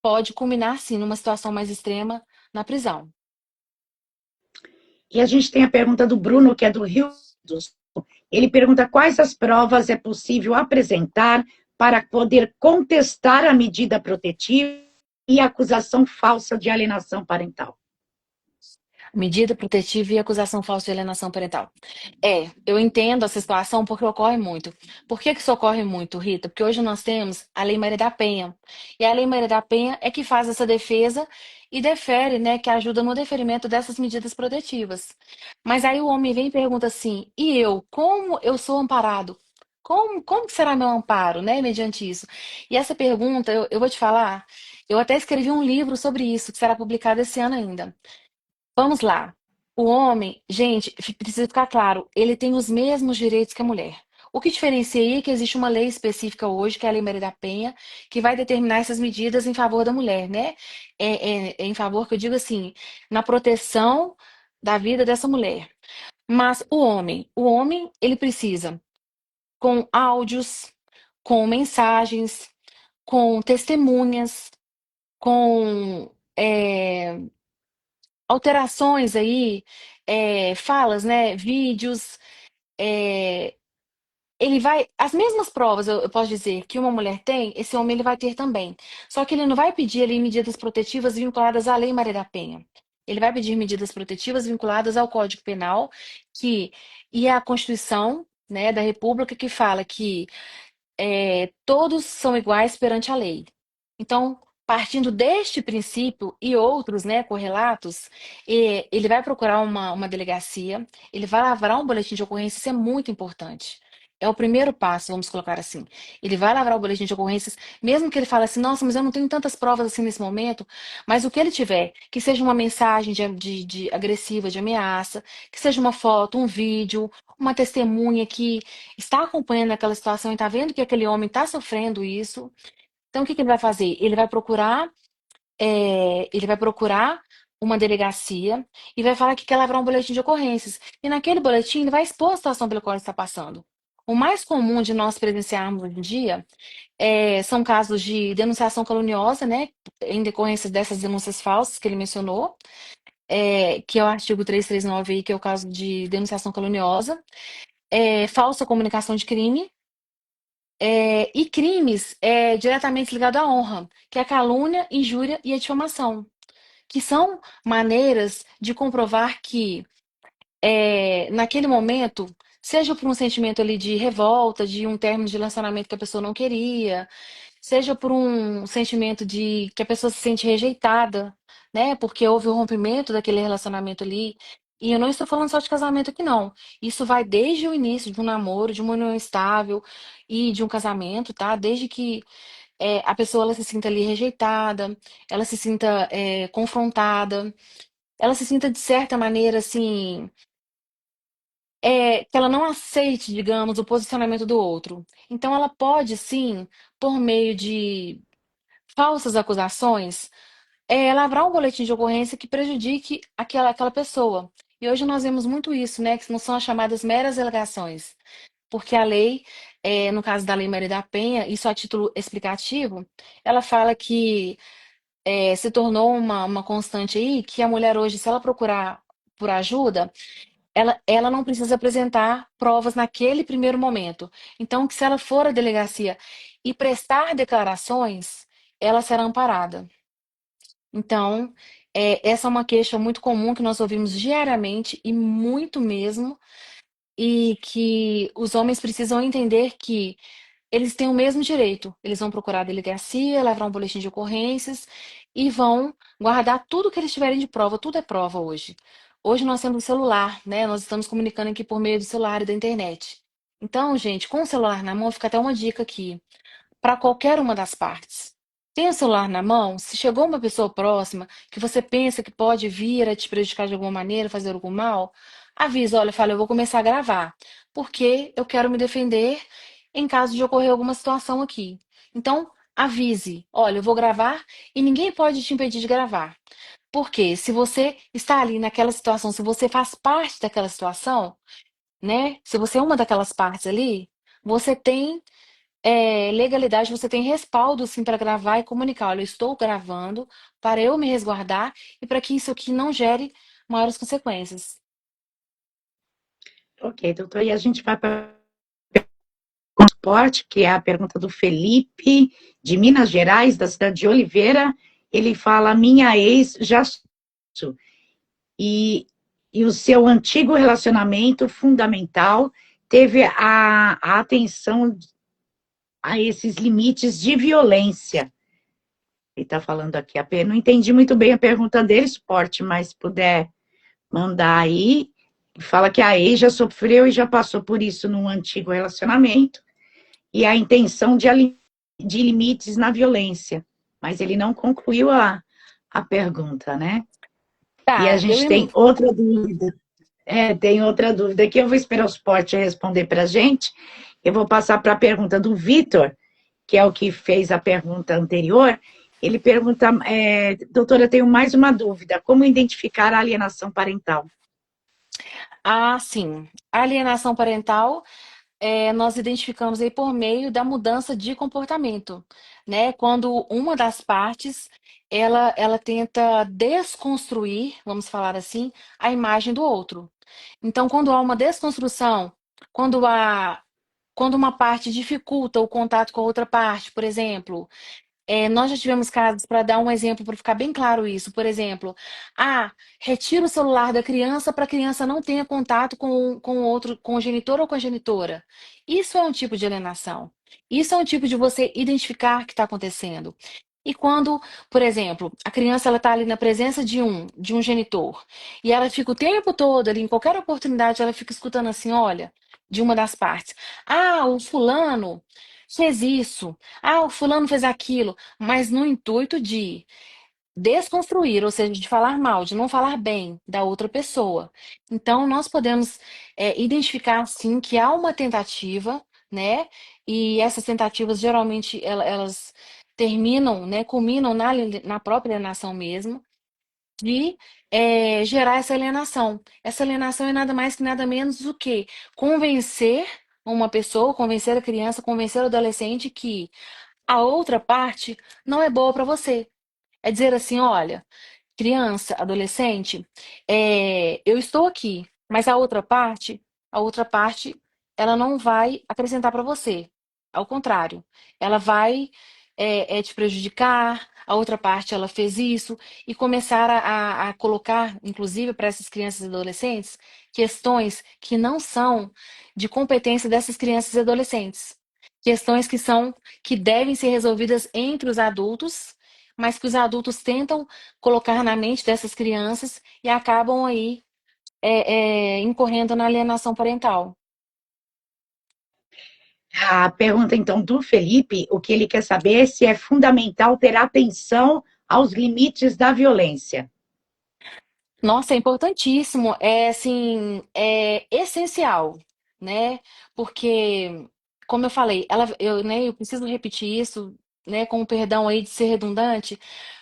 pode culminar sim numa situação mais extrema na prisão. E a gente tem a pergunta do Bruno, que é do Rio do Sul. Ele pergunta quais as provas é possível apresentar para poder contestar a medida protetiva e a acusação falsa de alienação parental. Medida protetiva e acusação falsa de alienação parental. Eu entendo essa situação porque ocorre muito. Por que que isso ocorre muito, Rita? Porque hoje nós temos a Lei Maria da Penha. E a Lei Maria da Penha é que faz essa defesa e defere, né, que ajuda no deferimento dessas medidas protetivas. Mas aí o homem vem e pergunta assim: e eu, como eu sou amparado? Como que será meu amparo, né, mediante isso? E essa pergunta, eu vou te falar, eu até escrevi um livro sobre isso, que será publicado esse ano ainda. Vamos lá. O homem, gente, precisa ficar claro, ele tem os mesmos direitos que a mulher. O que diferencia aí é que existe uma lei específica hoje, que é a Lei Maria da Penha, que vai determinar essas medidas em favor da mulher, né? É em favor, que eu digo assim, na proteção da vida dessa mulher. Mas o homem, ele precisa, com áudios, com mensagens, com testemunhas, com alterações aí, falas, né, vídeos, é, ele vai, as mesmas provas, eu posso dizer, que uma mulher tem, esse homem ele vai ter também. Só que ele não vai pedir ali medidas protetivas vinculadas à Lei Maria da Penha. Ele vai pedir medidas protetivas vinculadas ao Código Penal, que e à Constituição, né, da República, que fala que todos são iguais perante a lei. Então, partindo deste princípio e outros, né, correlatos, ele vai procurar uma delegacia, ele vai lavrar um boletim de ocorrência, isso é muito importante. É o primeiro passo, vamos colocar assim. Ele vai lavrar o boletim de ocorrências, mesmo que ele fale assim, nossa, mas eu não tenho tantas provas assim nesse momento, mas o que ele tiver, que seja uma mensagem de agressiva, de ameaça, que seja uma foto, um vídeo, uma testemunha que está acompanhando aquela situação e está vendo que aquele homem está sofrendo isso. Então, o que que ele vai fazer? Ele vai procurar uma delegacia e vai falar que quer lavrar um boletim de ocorrências. E naquele boletim ele vai expor a situação pela qual ele está passando. O mais comum de nós presenciarmos hoje em dia são casos de denunciação caluniosa, né? Em decorrência dessas denúncias falsas que ele mencionou, que é o artigo 339 aí, que é o caso de denunciação caluniosa, falsa comunicação de crime E crimes diretamente ligados à honra, que é a calúnia, injúria e a difamação, que são maneiras de comprovar que naquele momento, seja por um sentimento ali de revolta, de um término de relacionamento que a pessoa não queria, seja por um sentimento de que a pessoa se sente rejeitada, né? Porque houve o rompimento daquele relacionamento ali. E eu não estou falando só de casamento aqui, não. Isso vai desde o início de um namoro, de uma união estável e de um casamento, tá? Desde que a pessoa ela se sinta ali rejeitada, ela se sinta confrontada, ela se sinta de certa maneira assim que ela não aceite, digamos, o posicionamento do outro. Então, ela pode, sim, por meio de falsas acusações, lavrar um boletim de ocorrência que prejudique aquela pessoa. E hoje nós vemos muito isso, né? Que não são as chamadas meras alegações. Porque a lei, no caso da Lei Maria da Penha, isso a título explicativo, ela fala que se tornou uma constante aí que a mulher hoje, se ela procurar por ajuda, ela não precisa apresentar provas naquele primeiro momento. Então, que se ela for à delegacia e prestar declarações, ela será amparada. Então, essa é uma queixa muito comum que nós ouvimos diariamente e muito mesmo, e que os homens precisam entender que eles têm o mesmo direito. Eles vão procurar a delegacia, levar um boletim de ocorrências e vão guardar tudo que eles tiverem de prova. Tudo é prova hoje. Hoje nós temos o celular, né? Nós estamos comunicando aqui por meio do celular e da internet. Então, gente, com o celular na mão, fica até uma dica aqui para qualquer uma das partes. Tem o celular na mão, se chegou uma pessoa próxima que você pensa que pode vir a te prejudicar de alguma maneira, fazer algum mal, avisa, olha, fala, eu vou começar a gravar, porque eu quero me defender em caso de ocorrer alguma situação aqui. Então, avise, olha, eu vou gravar e ninguém pode te impedir de gravar. Porque se você está ali naquela situação, se você faz parte daquela situação, né? Se você é uma daquelas partes ali, você tem legalidade, você tem respaldo sim para gravar e comunicar. Olha, eu estou gravando para eu me resguardar e para que isso aqui não gere maiores consequências. Ok, doutor, e a gente vai para o esporte, que é a pergunta do Felipe, de Minas Gerais, da cidade de Oliveira. Ele fala: minha ex já e, e o seu antigo relacionamento fundamental teve a atenção a esses limites de violência. Ele está falando aqui, não entendi muito bem a pergunta dele, esporte, mas se puder mandar aí. Fala que a ex já sofreu e já passou por isso num antigo relacionamento, e a intenção de limites na violência. Mas ele não concluiu a pergunta, né? E a Tá, gente tem outra dúvida. Tem outra dúvida aqui, eu vou esperar o suporte responder para a gente. Eu vou passar para a pergunta do Vitor, que é o que fez a pergunta anterior. Ele pergunta, doutora, eu tenho mais uma dúvida: como identificar a alienação parental? sim. A alienação parental, nós identificamos aí por meio da mudança de comportamento, né? Quando uma das partes, ela tenta desconstruir, vamos falar assim, a imagem do outro. Então, quando há uma desconstrução, quando há quando uma parte dificulta o contato com a outra parte, por exemplo, nós já tivemos casos, para dar um exemplo, para ficar bem claro isso. Por exemplo, retira o celular da criança para a criança não tenha contato com o outro, com o genitor ou com a genitora. Isso é um tipo de alienação. Isso é um tipo de você identificar o que está acontecendo. E quando, por exemplo, a criança ela está ali na presença de um genitor e ela fica o tempo todo ali, em qualquer oportunidade, ela fica escutando assim, olha, de uma das partes. O fulano fez isso. O fulano fez aquilo, mas no intuito de desconstruir, ou seja, de falar mal, de não falar bem da outra pessoa. Então, nós podemos identificar, sim, que há uma tentativa, né? E essas tentativas, geralmente, elas terminam, né? Culminam na própria alienação mesmo, de gerar essa alienação. Essa alienação é nada mais que nada menos do que convencer uma pessoa, convencer a criança, convencer o adolescente que a outra parte não é boa para você. É dizer assim, olha, criança, adolescente, eu estou aqui, mas a outra parte, ela não vai acrescentar para você. Ao contrário, ela vai te prejudicar, a outra parte ela fez isso, e começar a colocar, inclusive para essas crianças e adolescentes, questões que não são de competência dessas crianças e adolescentes. Questões que devem ser resolvidas entre os adultos, mas que os adultos tentam colocar na mente dessas crianças e acabam aí incorrendo na alienação parental. A pergunta, então, do Felipe, o que ele quer saber é se é fundamental ter atenção aos limites da violência. Nossa, é importantíssimo, é assim, é essencial, né? Porque, como eu falei, eu preciso repetir isso, né, com o perdão aí de ser redundante,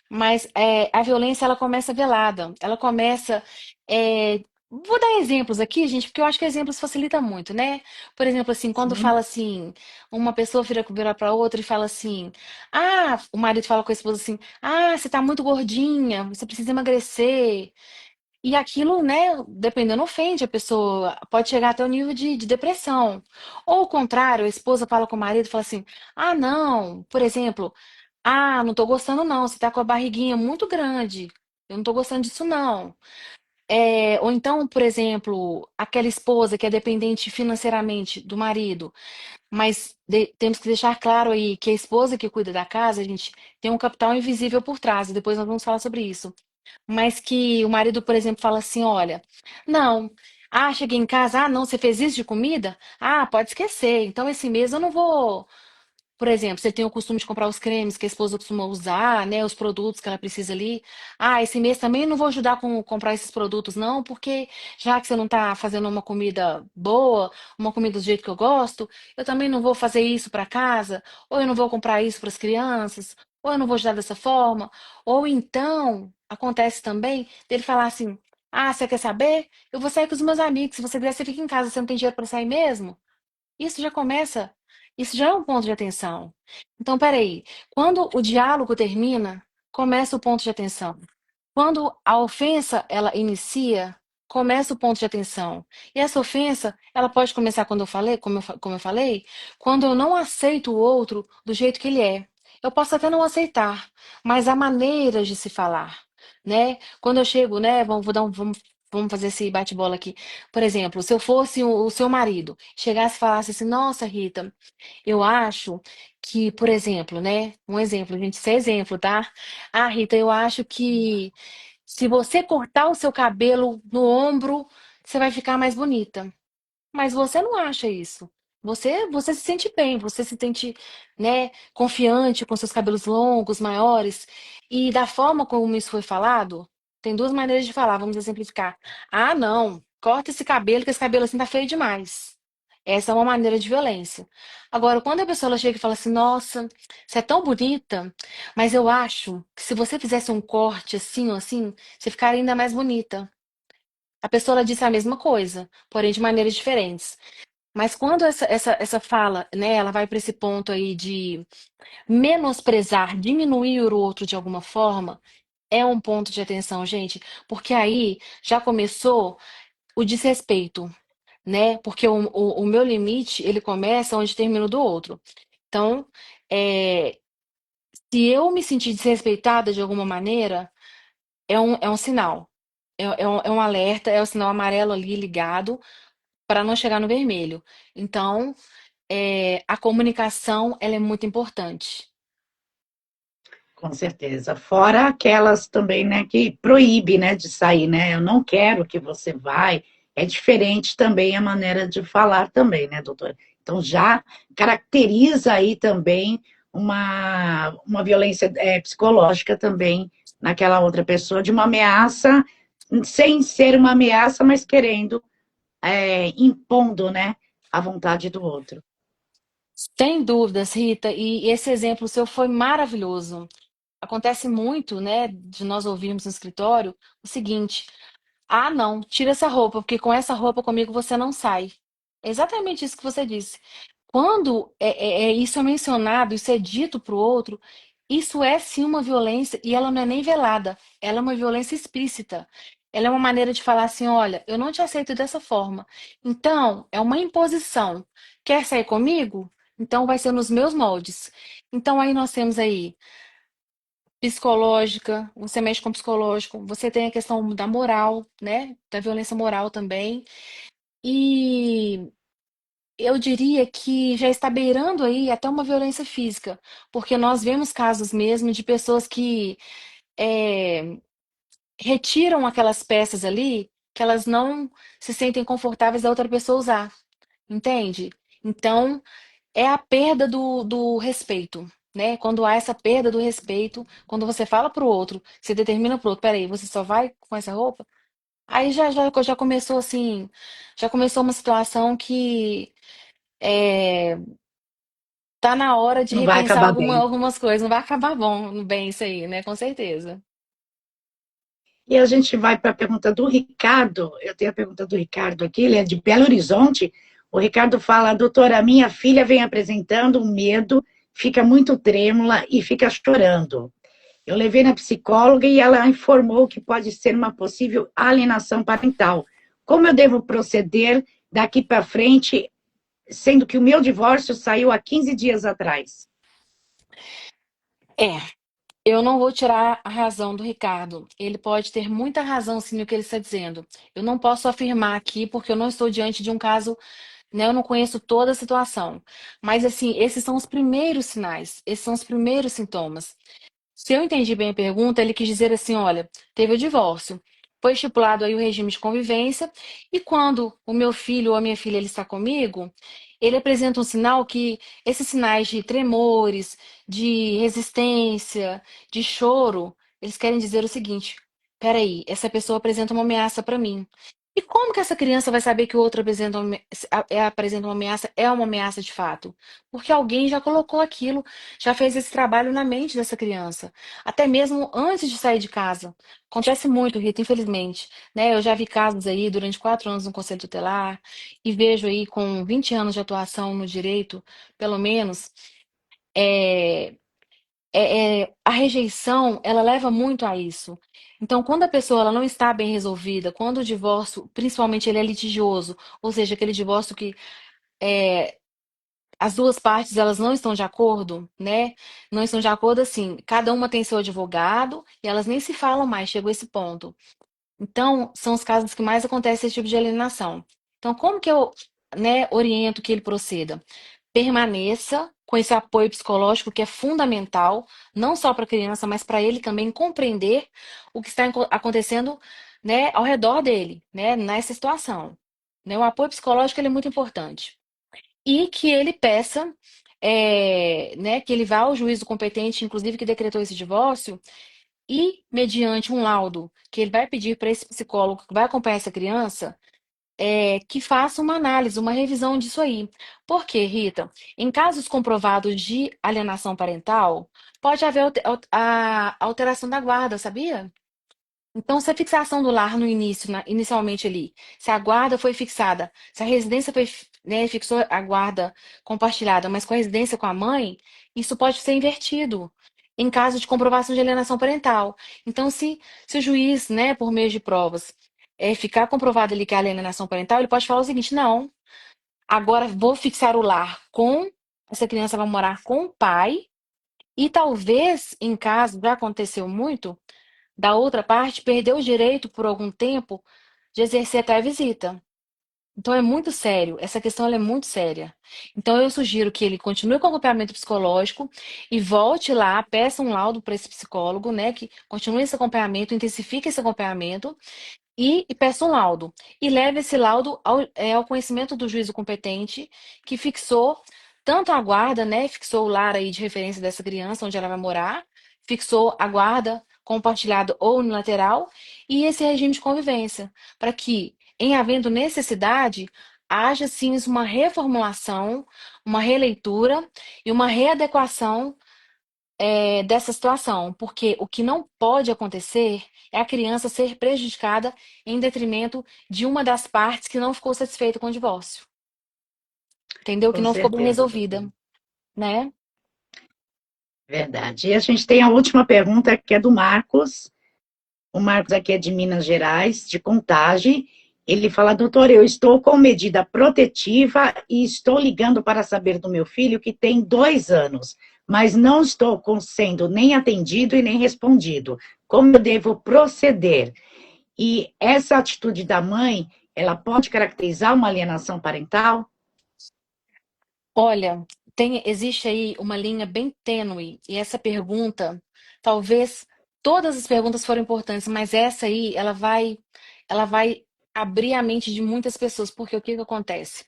mas a violência ela começa velada, ela começa. Vou dar exemplos aqui, gente, porque eu acho que exemplos facilita muito, né? Por exemplo, assim, quando Sim, fala assim, uma pessoa vira para outra e fala assim, o marido fala com a esposa assim, você tá muito gordinha, você precisa emagrecer. E aquilo, né, dependendo, ofende a pessoa, pode chegar até o nível de depressão. Ou o contrário, a esposa fala com o marido e fala assim: não, por exemplo, não tô gostando não, você tá com a barriguinha muito grande, eu não tô gostando disso não. Ou então, por exemplo, aquela esposa que é dependente financeiramente do marido, mas temos que deixar claro aí que a esposa que cuida da casa, a gente tem um capital invisível por trás, e depois nós vamos falar sobre isso, mas que o marido, por exemplo, fala assim: olha, não, cheguei em casa, não, você fez isso de comida? Pode esquecer, então esse mês eu não vou. Por exemplo, você tem o costume de comprar os cremes que a esposa costuma usar, né? Os produtos que ela precisa ali. Esse mês também eu não vou ajudar com comprar esses produtos, não, porque já que você não está fazendo uma comida boa, uma comida do jeito que eu gosto, eu também não vou fazer isso para casa, ou eu não vou comprar isso para as crianças, ou eu não vou ajudar dessa forma. Ou então, acontece também dele falar assim: você quer saber? Eu vou sair com os meus amigos. Se você quiser, você fica em casa, você não tem dinheiro para sair mesmo? Isso já começa, isso já é um ponto de atenção. Então, peraí, quando o diálogo termina, começa o ponto de atenção. Quando a ofensa ela inicia, começa o ponto de atenção. E essa ofensa, ela pode começar quando eu falei, como eu falei, quando eu não aceito o outro do jeito que ele é. Eu posso até não aceitar, mas há maneiras de se falar, né? Quando eu chego, né, vamos fazer esse bate-bola aqui. Por exemplo, se eu fosse o seu marido, chegasse e falasse assim: "Nossa, Rita, eu acho que, por exemplo, né? Um exemplo, gente, isso é exemplo, tá? Rita, eu acho que se você cortar o seu cabelo no ombro, você vai ficar mais bonita. Mas você não acha isso. Você se sente bem, você se sente, né, confiante com seus cabelos longos, maiores. E da forma como isso foi falado, tem duas maneiras de falar, vamos exemplificar. Não, corta esse cabelo, que esse cabelo assim tá feio demais. Essa é uma maneira de violência. Agora, quando a pessoa ela chega e fala assim: nossa, você é tão bonita, mas eu acho que se você fizesse um corte assim ou assim, você ficaria ainda mais bonita. A pessoa ela disse a mesma coisa, porém de maneiras diferentes. Mas quando essa fala, né, ela vai para esse ponto aí de menosprezar, diminuir o outro de alguma forma, é um ponto de atenção, gente, porque aí já começou o desrespeito, né? Porque o meu limite, ele começa onde termina o do outro. Então, é, se eu me sentir desrespeitada de alguma maneira, é um sinal. É um alerta, é o sinal amarelo ali ligado para não chegar no vermelho. Então, a comunicação, ela é muito importante. com certeza. Fora aquelas também, né, que proíbe, né, de sair, né? Eu não quero que você vai. É diferente também a maneira de falar também, né, doutora? Então já caracteriza aí também uma violência psicológica também naquela outra pessoa, de uma ameaça, sem ser uma ameaça, mas querendo, impondo, né, a vontade do outro. Sem dúvidas, Rita, e esse exemplo seu foi maravilhoso. Acontece muito, né, de nós ouvirmos no escritório o seguinte: não, tira essa roupa, porque com essa roupa comigo você não sai. É exatamente isso que você disse. Quando isso é mencionado, isso é dito para o outro, isso é sim uma violência e ela não é nem velada, ela é uma violência explícita. Ela é uma maneira de falar assim: olha, eu não te aceito dessa forma. Então, é uma imposição. Quer sair comigo? Então vai ser nos meus moldes. Então aí nós temos aí psicológica, você mexe com psicológico, você tem a questão da moral, né? Da violência moral também. E eu diria que já está beirando aí até uma violência física, porque nós vemos casos mesmo de pessoas que eh, retiram aquelas peças ali que elas não se sentem confortáveis da outra pessoa usar, entende? Então, é a perda do respeito, né? Quando há essa perda do respeito, quando você fala pro outro, você determina pro outro, peraí, você só vai com essa roupa? Aí já começou assim, já começou uma situação que é, tá na hora de Não vai repensar acabar bem. algumas coisas. Não vai acabar bem isso aí, né? Com certeza. E a gente vai para a pergunta do Ricardo. Eu tenho a pergunta do Ricardo aqui, ele é de Belo Horizonte. O Ricardo fala: doutora, minha filha vem apresentando um medo, fica muito trêmula e fica chorando. Eu levei na psicóloga e ela informou que pode ser uma possível alienação parental. Como eu devo proceder daqui para frente, sendo que o meu divórcio saiu há 15 dias atrás? É, eu não vou tirar a razão do Ricardo. Ele pode ter muita razão sim no que ele está dizendo. Eu não posso afirmar aqui porque eu não estou diante de um caso, né? Eu não conheço toda a situação. Mas assim, esses são os primeiros sinais, esses são os primeiros sintomas. Se eu entendi bem a pergunta, ele quis dizer assim: olha, teve o divórcio, foi estipulado aí o regime de convivência, e quando o meu filho ou a minha filha ele está comigo, ele apresenta um sinal que esses sinais de tremores, de resistência, de choro, eles querem dizer o seguinte: peraí, essa pessoa apresenta uma ameaça para mim. E como que essa criança vai saber que o outro apresenta uma ameaça? É uma ameaça de fato. Porque alguém já colocou aquilo, já fez esse trabalho na mente dessa criança, até mesmo antes de sair de casa. Acontece muito, Rita, infelizmente, né? Eu já vi casos aí durante 4 anos no Conselho Tutelar e vejo aí com 20 anos de atuação no direito, pelo menos, é, a rejeição, ela leva muito a isso. Então, quando a pessoa ela não está bem resolvida, quando o divórcio, principalmente ele é litigioso, ou seja, aquele divórcio que as duas partes elas não estão de acordo, né? Não estão de acordo assim. Cada uma tem seu advogado e elas nem se falam mais. Chegou esse ponto. Então, são os casos que mais acontece esse tipo de alienação. Então, como que eu, né, oriento que ele proceda? Permaneça com esse apoio psicológico que é fundamental, não só para a criança, mas para ele também compreender o que está acontecendo, né, ao redor dele, né, nessa situação. Né? O apoio psicológico ele é muito importante e que ele peça, né, que ele vá ao juízo competente, inclusive que decretou esse divórcio, e mediante um laudo que ele vai pedir para esse psicólogo que vai acompanhar essa criança, que faça uma análise, uma revisão disso aí. Por quê, Rita? Em casos comprovados de alienação parental, pode haver a alteração da guarda, sabia? Então, se a fixação do lar no início, inicialmente ali, se a guarda foi fixada, se a residência foi, né, fixou a guarda compartilhada, mas com a residência com a mãe, isso pode ser invertido em caso de comprovação de alienação parental. Então, se o juiz, né, por meio de provas, ficar comprovado ali que há alienação parental, ele pode falar o seguinte: não, agora vou fixar o lar com, essa criança vai morar com o pai, e talvez, em caso, já aconteceu muito, da outra parte perdeu o direito por algum tempo de exercer até a visita. Então é muito sério, essa questão ela é muito séria. Então eu sugiro que ele continue com o acompanhamento psicológico e volte lá, peça um laudo para esse psicólogo, né, que continue esse acompanhamento, intensifique esse acompanhamento e peça um laudo. E leve esse laudo ao conhecimento do juízo competente que fixou tanto a guarda, né? Fixou o lar aí de referência dessa criança, onde ela vai morar, fixou a guarda compartilhada ou unilateral e esse regime de convivência, para que, em havendo necessidade, haja sim uma reformulação, uma releitura e uma readequação dessa situação, porque o que não pode acontecer é a criança ser prejudicada em detrimento de uma das partes que não ficou satisfeita com o divórcio, entendeu? Que Com não ficou bem certeza, resolvida, doutora. né? Verdade. E a gente tem a última pergunta, que é do Marcos. O Marcos aqui é de Minas Gerais, de Contagem, Ele fala, doutor, eu estou com medida protetiva e estou ligando para saber do meu filho que tem 2 anos, mas não estou sendo nem atendido e nem respondido. Como eu devo proceder? E essa atitude da mãe, ela pode caracterizar uma alienação parental? Olha, existe aí uma linha bem tênue, e essa pergunta, talvez todas as perguntas foram importantes, mas essa aí, ela vai abrir a mente de muitas pessoas, porque o que que acontece?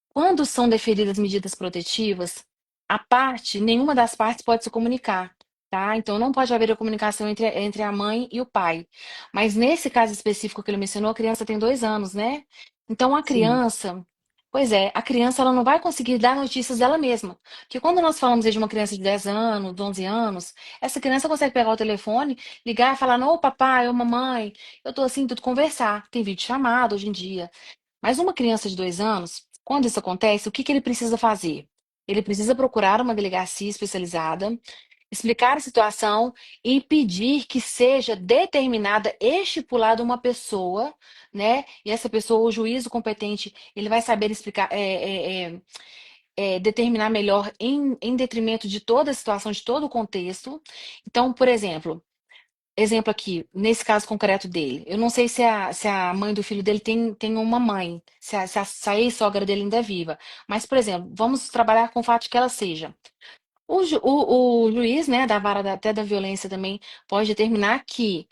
Quando são deferidas medidas protetivas, nenhuma das partes pode se comunicar, tá? Então não pode haver a comunicação entre a mãe e o pai. Mas nesse caso específico que ele mencionou, a criança tem 2 anos, né? Então a Sim, criança, pois é, a criança ela não vai conseguir dar notícias dela mesma. Porque quando nós falamos aí de uma criança de 10 anos, 11 anos, essa criança consegue pegar o telefone, ligar e falar, ô papai, ô mamãe, eu tô assim, tudo conversar. Tem vídeo chamado hoje em dia. Mas uma criança de 2 anos, quando isso acontece, o que que ele precisa fazer? Ele precisa procurar uma delegacia especializada, explicar a situação e pedir que seja determinada, estipulada uma pessoa, né? E essa pessoa, o juízo competente, ele vai saber explicar, determinar melhor em detrimento de toda a situação, de todo o contexto. Então, por exemplo aqui, nesse caso concreto dele, eu não sei se a mãe do filho dele tem uma mãe, se a ex-sogra dele ainda é viva. Mas, por exemplo, vamos trabalhar com o fato de que ela seja. O juiz, né, da vara até da violência também, pode determinar que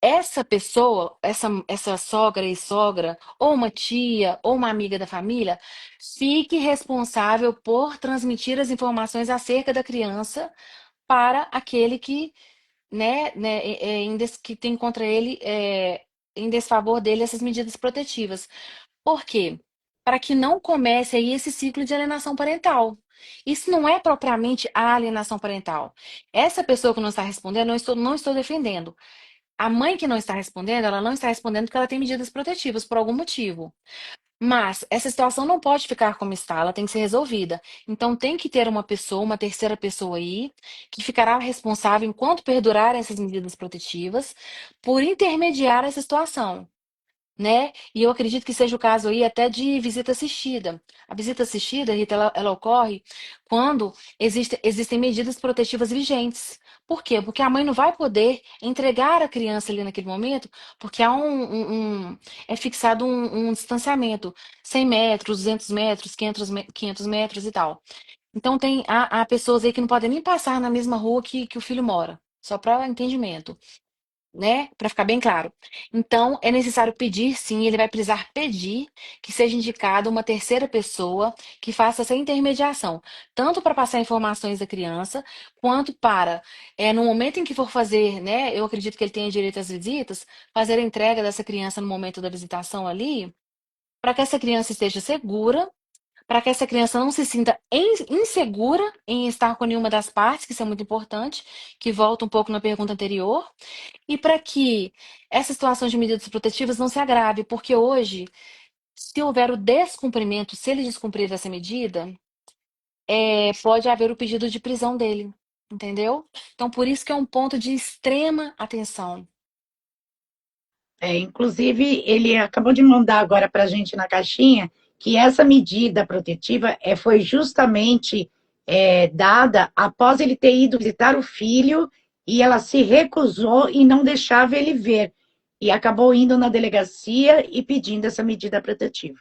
essa pessoa, essa sogra e sogra, ou uma tia, ou uma amiga da família, fique responsável por transmitir as informações acerca da criança para aquele que que tem contra ele, em desfavor dele essas medidas protetivas. Por quê? Para que não comece aí esse ciclo de alienação parental. Isso não é propriamente a alienação parental. Essa pessoa que não está respondendo, não estou defendendo. A mãe que não está respondendo, ela não está respondendo porque ela tem medidas protetivas por algum motivo. Mas essa situação não pode ficar como está, ela tem que ser resolvida. Então tem que ter uma pessoa, uma terceira pessoa aí, que ficará responsável enquanto perdurarem essas medidas protetivas, por intermediar essa situação, né? E eu acredito que seja o caso aí até de visita assistida. A visita assistida, Rita, ela ocorre quando existem medidas protetivas vigentes. Por quê? Porque a mãe não vai poder entregar a criança ali naquele momento, porque há é fixado um distanciamento, 100 metros, 200 metros, 500 metros e tal. Então há pessoas aí que não podem nem passar na mesma rua que o filho mora, só para entendimento, né? Para ficar bem claro. Então, é necessário pedir, sim, ele vai precisar pedir que seja indicada uma terceira pessoa que faça essa intermediação, tanto para passar informações da criança, quanto para, no momento em que for fazer, né? Eu acredito que ele tenha direito às visitas, fazer a entrega dessa criança no momento da visitação ali, para que essa criança esteja segura. Para que essa criança não se sinta insegura em estar com nenhuma das partes, que isso é muito importante, que volta um pouco na pergunta anterior, e para que essa situação de medidas protetivas não se agrave, porque hoje, se houver o descumprimento, se ele descumprir essa medida, pode haver o pedido de prisão dele, entendeu? Então, por isso que é um ponto de extrema atenção. Inclusive, ele acabou de mandar agora para a gente na caixinha que essa medida protetiva foi justamente dada após ele ter ido visitar o filho e ela se recusou e não deixava ele ver. E acabou indo na delegacia e pedindo essa medida protetiva.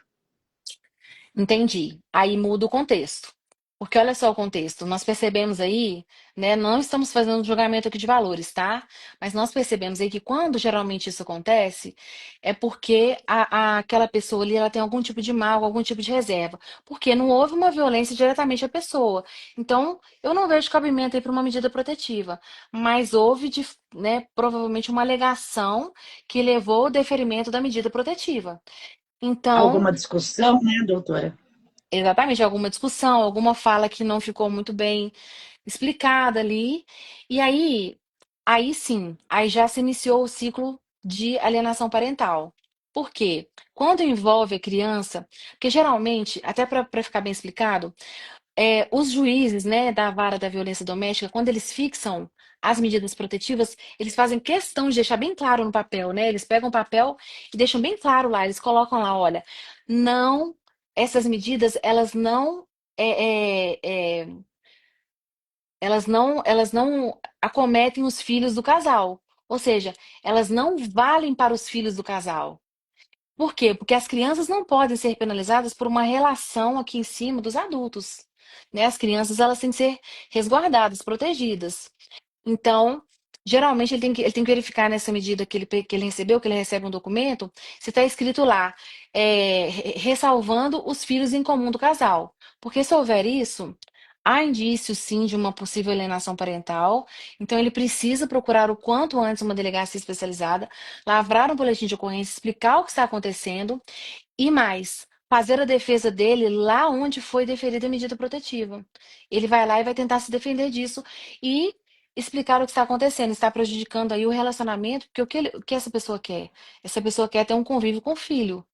Entendi. Aí muda o contexto. Porque olha só o contexto, nós percebemos aí, né? Não estamos fazendo um julgamento aqui de valores, tá? Mas nós percebemos aí que quando geralmente isso acontece, é porque aquela pessoa ali ela tem algum tipo de mal, algum tipo de reserva. Porque não houve uma violência diretamente à pessoa. Então, eu não vejo cabimento aí para uma medida protetiva. Mas houve, né, provavelmente uma alegação que levou ao deferimento da medida protetiva. Então, Alguma discussão, né, doutora? exatamente, alguma discussão, alguma fala que não ficou muito bem explicada ali. E aí sim, aí já se iniciou o ciclo de alienação parental. Por quê? Quando envolve a criança, porque geralmente, até para ficar bem explicado, os juízes, né, da vara da violência doméstica, quando eles fixam as medidas protetivas, eles fazem questão de deixar bem claro no papel, né? Eles pegam o papel e deixam bem claro lá, eles colocam lá, olha, não, essas medidas, elas não acometem os filhos do casal. Ou seja, elas não valem para os filhos do casal. Por quê? Porque as crianças não podem ser penalizadas por uma relação aqui em cima dos adultos, né? As crianças, elas têm que ser resguardadas, protegidas. Então, geralmente ele tem que verificar nessa medida que ele recebeu, que ele recebe um documento, se está escrito lá, ressalvando os filhos em comum do casal. Porque se houver isso, há indícios sim de uma possível alienação parental. Então, ele precisa procurar o quanto antes uma delegacia especializada, lavrar um boletim de ocorrência, explicar o que está acontecendo e mais, fazer a defesa dele lá onde foi deferida a medida protetiva. Ele vai lá e vai tentar se defender disso e explicar o que está acontecendo. Está prejudicando aí o relacionamento, porque o que essa pessoa quer? Essa pessoa quer ter um convívio com o filho.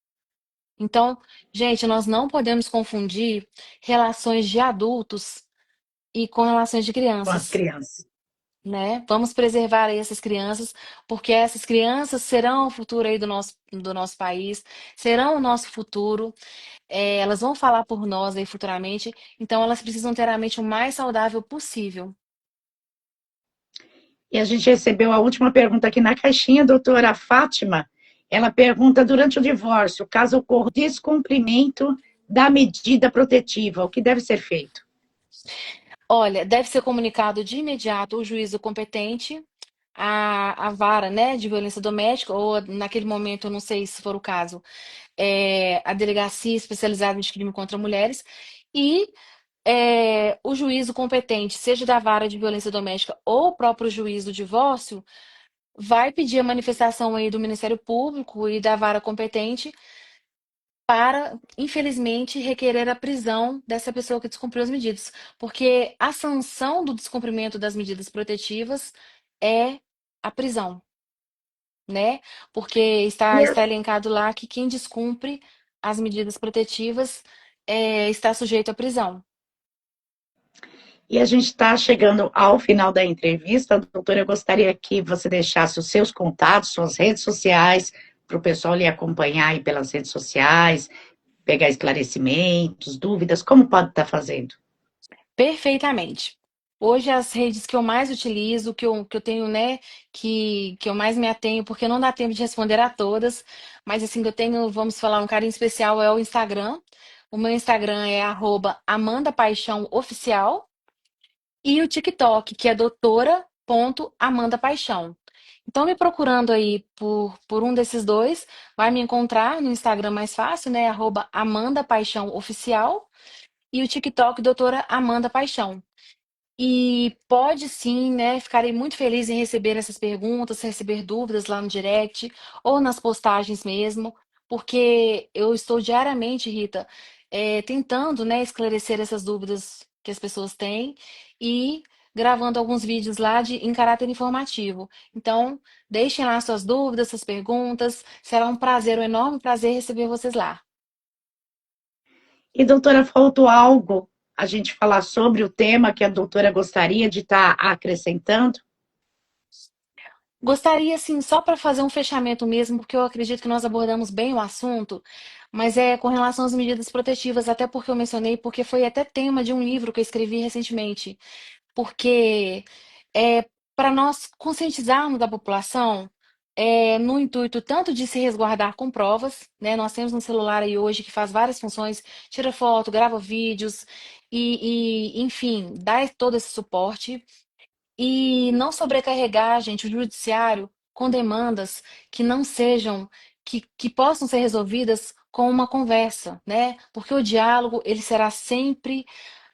Então, gente, nós não podemos confundir relações de adultos e com relações de Com as crianças. crianças. Né? Vamos preservar aí essas crianças, porque essas crianças serão o futuro aí do nosso país, serão o nosso futuro. Elas vão falar por nós aí futuramente, então elas precisam ter a mente o mais saudável possível. E a gente recebeu a última pergunta aqui na caixinha, doutora Fátima. Ela pergunta: durante o divórcio, caso ocorra descumprimento da medida protetiva, o que deve ser feito? Olha, deve ser comunicado de imediato o juízo competente, a vara, né, de violência doméstica, ou naquele momento, eu não sei se for o caso, a delegacia especializada em crime contra mulheres, e o juízo competente, seja da vara de violência doméstica ou o próprio juiz do divórcio, vai pedir a manifestação aí do Ministério Público e da vara competente para, infelizmente, requerer a prisão dessa pessoa que descumpriu as medidas. Porque a sanção do descumprimento das medidas protetivas é a prisão, né? Porque está elencado lá que quem descumpre as medidas protetivas está sujeito à prisão. E a gente está chegando ao final da entrevista. Doutora, eu gostaria que você deixasse os seus contatos, suas redes sociais, para o pessoal lhe acompanhar aí pelas redes sociais, pegar esclarecimentos, dúvidas, como pode estar fazendo? Perfeitamente. Hoje as redes que eu mais utilizo, que eu tenho, né, que eu mais me atenho, porque não dá tempo de responder a todas, mas assim, que eu tenho, vamos falar, um carinho especial é o Instagram. O meu Instagram é @amandapaixãooficial e o TikTok, que é doutora.amandapaixão. Então, me procurando aí por um desses dois, vai me encontrar no Instagram mais fácil, né, @amandapaixãooficial e o TikTok, doutora Amanda Paixão. E pode sim, né? Ficarei muito feliz em receber essas perguntas, receber dúvidas lá no direct ou nas postagens mesmo, porque eu estou diariamente, Rita, tentando, né, esclarecer essas dúvidas que as pessoas têm e gravando alguns vídeos lá em caráter informativo. Então, deixem lá suas dúvidas, suas perguntas. Será um prazer, um enorme prazer receber vocês lá. E, doutora, faltou algo a gente falar sobre o tema que a doutora gostaria de estar acrescentando? Gostaria, assim, só para fazer um fechamento mesmo, porque eu acredito que nós abordamos bem o assunto, mas é com relação às medidas protetivas, até porque eu mencionei, porque foi até tema de um livro que eu escrevi recentemente, porque para nós conscientizarmos a população, no intuito tanto de se resguardar com provas, né? Nós temos um celular aí hoje que faz várias funções, tira foto, grava vídeos enfim, dá todo esse suporte e não sobrecarregar, gente, o judiciário com demandas que não sejam, que possam ser resolvidas com uma conversa, né? Porque o diálogo, ele será sempre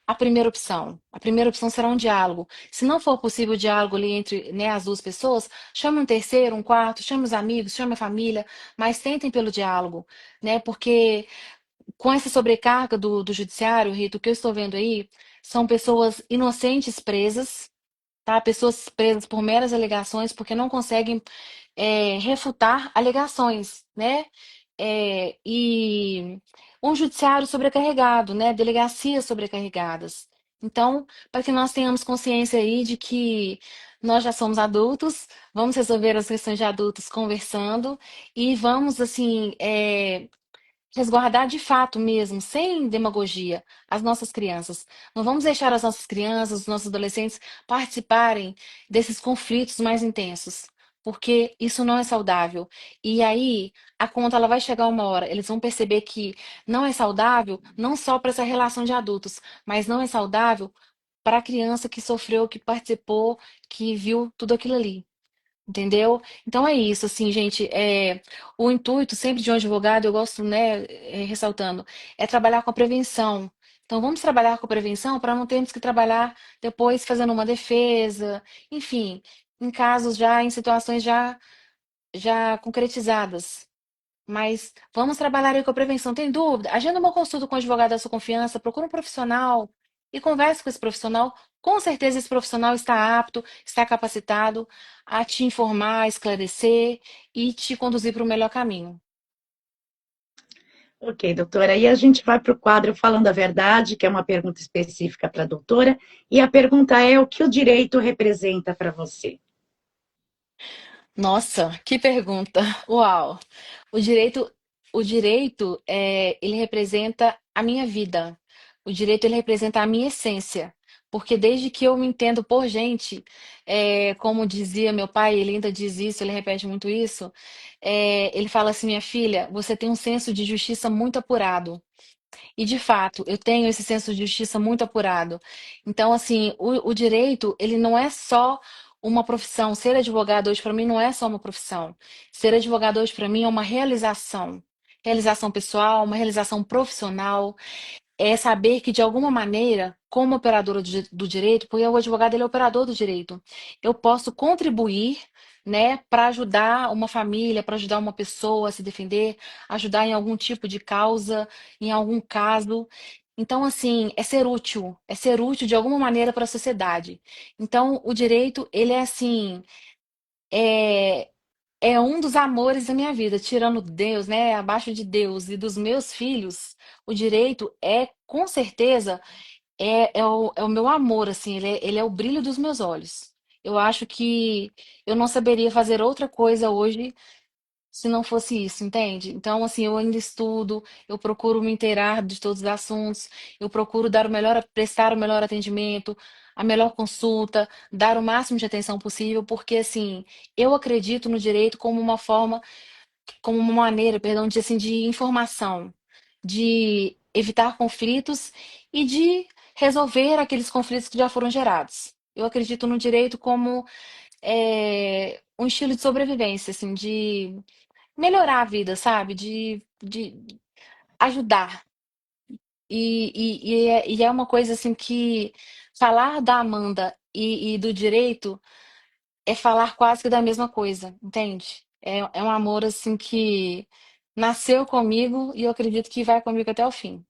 a primeira opção. A primeira opção será um diálogo. Se não for possível o diálogo ali entre, né, as duas pessoas, chame um terceiro, um quarto, chame os amigos, chame a família, mas tentem pelo diálogo, né? Porque com essa sobrecarga do judiciário, Rito, o que eu estou vendo aí são pessoas inocentes presas, tá? Pessoas presas por meras alegações porque não conseguem refutar alegações, né? E um judiciário sobrecarregado, né? Delegacias sobrecarregadas. Então, para que nós tenhamos consciência aí de que Nós já somos adultos, vamos resolver as questões de adultos conversando e vamos, assim, resguardar de fato mesmo, sem demagogia, as nossas crianças. Não vamos deixar as nossas crianças, os nossos adolescentes participarem desses conflitos mais intensos, porque isso não é saudável. E aí, a conta ela vai chegar uma hora, eles vão perceber que não é saudável, não só para essa relação de adultos, mas não é saudável para a criança que sofreu, que participou, que viu tudo aquilo ali. Entendeu? Então é isso, assim, gente. O intuito sempre de um advogado, eu gosto, né, ressaltando, é trabalhar com a prevenção. Então vamos trabalhar com a prevenção para não termos que trabalhar depois fazendo uma defesa, enfim, em casos já, em situações já concretizadas. Mas vamos trabalhar aí com a prevenção. Tem dúvida? Agenda uma consulta com um advogado da sua confiança, procura um profissional e converse com esse profissional. Com certeza esse profissional está apto, está capacitado a te informar, esclarecer e te conduzir para o melhor caminho. Ok, doutora. E a gente vai para o quadro Falando a Verdade, que é uma pergunta específica para a doutora. E a pergunta é: o que o direito representa para você? Nossa, que pergunta! Uau! O direito, o direito, ele representa a minha vida. O direito, ele representa a minha essência. Porque desde que eu me entendo por gente, como dizia meu pai, ele ainda diz isso, ele repete muito isso, ele fala assim, minha filha, você tem um senso de justiça muito apurado. E de fato, eu tenho esse senso de justiça muito apurado. Então, assim, o direito, ele não é só uma profissão. Ser advogado hoje para mim não é só uma profissão. Ser advogado hoje para mim é uma realização. Realização pessoal, uma realização profissional, é saber que, de alguma maneira, como operadora do direito, porque o advogado ele é operador do direito, eu posso contribuir, né, para ajudar uma família, para ajudar uma pessoa a se defender, ajudar em algum tipo de causa, em algum caso. Então, assim, é ser útil de alguma maneira para a sociedade. Então, o direito, ele é assim, é, é um dos amores da minha vida, tirando Deus, né, abaixo de Deus e dos meus filhos, o direito é, com certeza, é o meu amor, assim, ele é o brilho dos meus olhos. Eu acho que eu não saberia fazer outra coisa hoje se não fosse isso, entende? Então, assim, eu ainda estudo, eu procuro me inteirar de todos os assuntos, eu procuro dar o melhor, prestar o melhor atendimento, a melhor consulta, dar o máximo de atenção possível, porque, assim, eu acredito no direito como uma forma, como uma maneira, perdão, de, assim, de informação, de evitar conflitos e de resolver aqueles conflitos que já foram gerados. Eu acredito no direito como um estilo de sobrevivência, assim, de melhorar a vida, sabe? De ajudar. E é uma coisa assim que falar da Amanda e do direito é falar quase que da mesma coisa, entende? É um amor assim que nasceu comigo e eu acredito que vai comigo até o fim.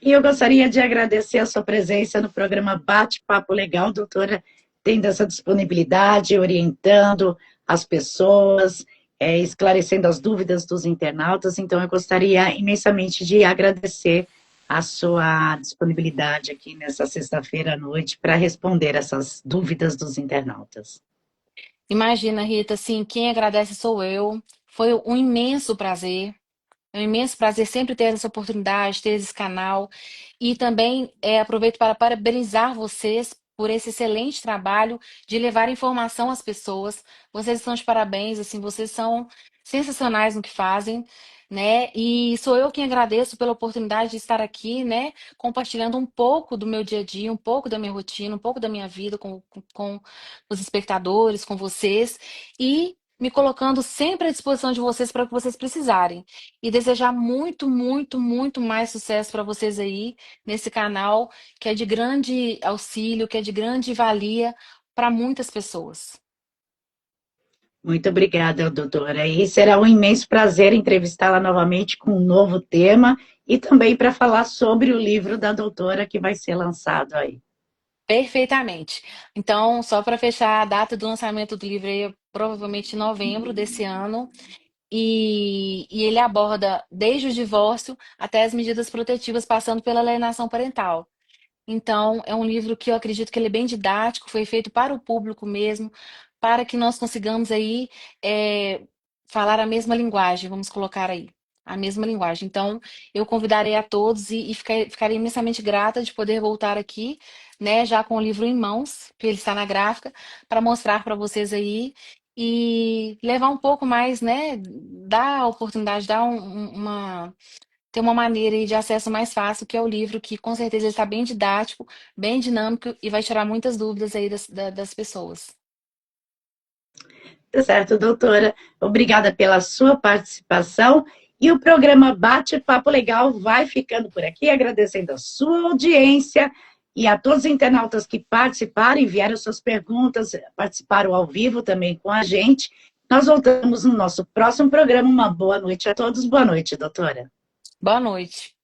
E eu gostaria de agradecer a sua presença no programa Bate-Papo Legal, doutora, tendo essa disponibilidade, orientando as pessoas, esclarecendo as dúvidas dos internautas. Então, eu gostaria imensamente de agradecer a sua disponibilidade aqui nessa sexta-feira à noite para responder essas dúvidas dos internautas. Imagina, Rita, assim, quem agradece sou eu. Foi um imenso prazer. É um imenso prazer sempre ter essa oportunidade, ter esse canal. E também aproveito para parabenizar vocês por esse excelente trabalho de levar informação às pessoas. Vocês estão de parabéns, assim, vocês são sensacionais no que fazem, né? E sou eu quem agradeço pela oportunidade de estar aqui, né? Compartilhando um pouco do meu dia a dia, um pouco da minha rotina, um pouco da minha vida com os espectadores, com vocês. E me colocando sempre à disposição de vocês para o que vocês precisarem. E desejar muito, muito, muito mais sucesso para vocês aí nesse canal, que é de grande auxílio, que é de grande valia para muitas pessoas. Muito obrigada, doutora. E será um imenso prazer entrevistá-la novamente com um novo tema e também para falar sobre o livro da doutora que vai ser lançado aí. Perfeitamente. Então, só para fechar, a data do lançamento do livro aí é provavelmente em novembro desse ano. E ele aborda desde o divórcio até as medidas protetivas, passando pela alienação parental. Então, é um livro que eu acredito que ele é bem didático, foi feito para o público mesmo, para que nós consigamos aí eh, falar a mesma linguagem, vamos colocar aí, a mesma linguagem. Então, eu convidarei a todos e ficarei imensamente grata de poder voltar aqui, né, já com o livro em mãos, que ele está na gráfica, para mostrar para vocês aí e levar um pouco mais, né, dar a oportunidade, dar ter uma maneira aí de acesso mais fácil, que é o livro, que com certeza ele está bem didático, bem dinâmico e vai tirar muitas dúvidas aí das pessoas. Tá certo, doutora. Obrigada pela sua participação. E o programa Bate-Papo Legal vai ficando por aqui, agradecendo a sua audiência e a todos os internautas que participaram, enviaram suas perguntas, participaram ao vivo também com a gente. Nós voltamos no nosso próximo programa. Uma boa noite a todos. Boa noite, doutora. Boa noite.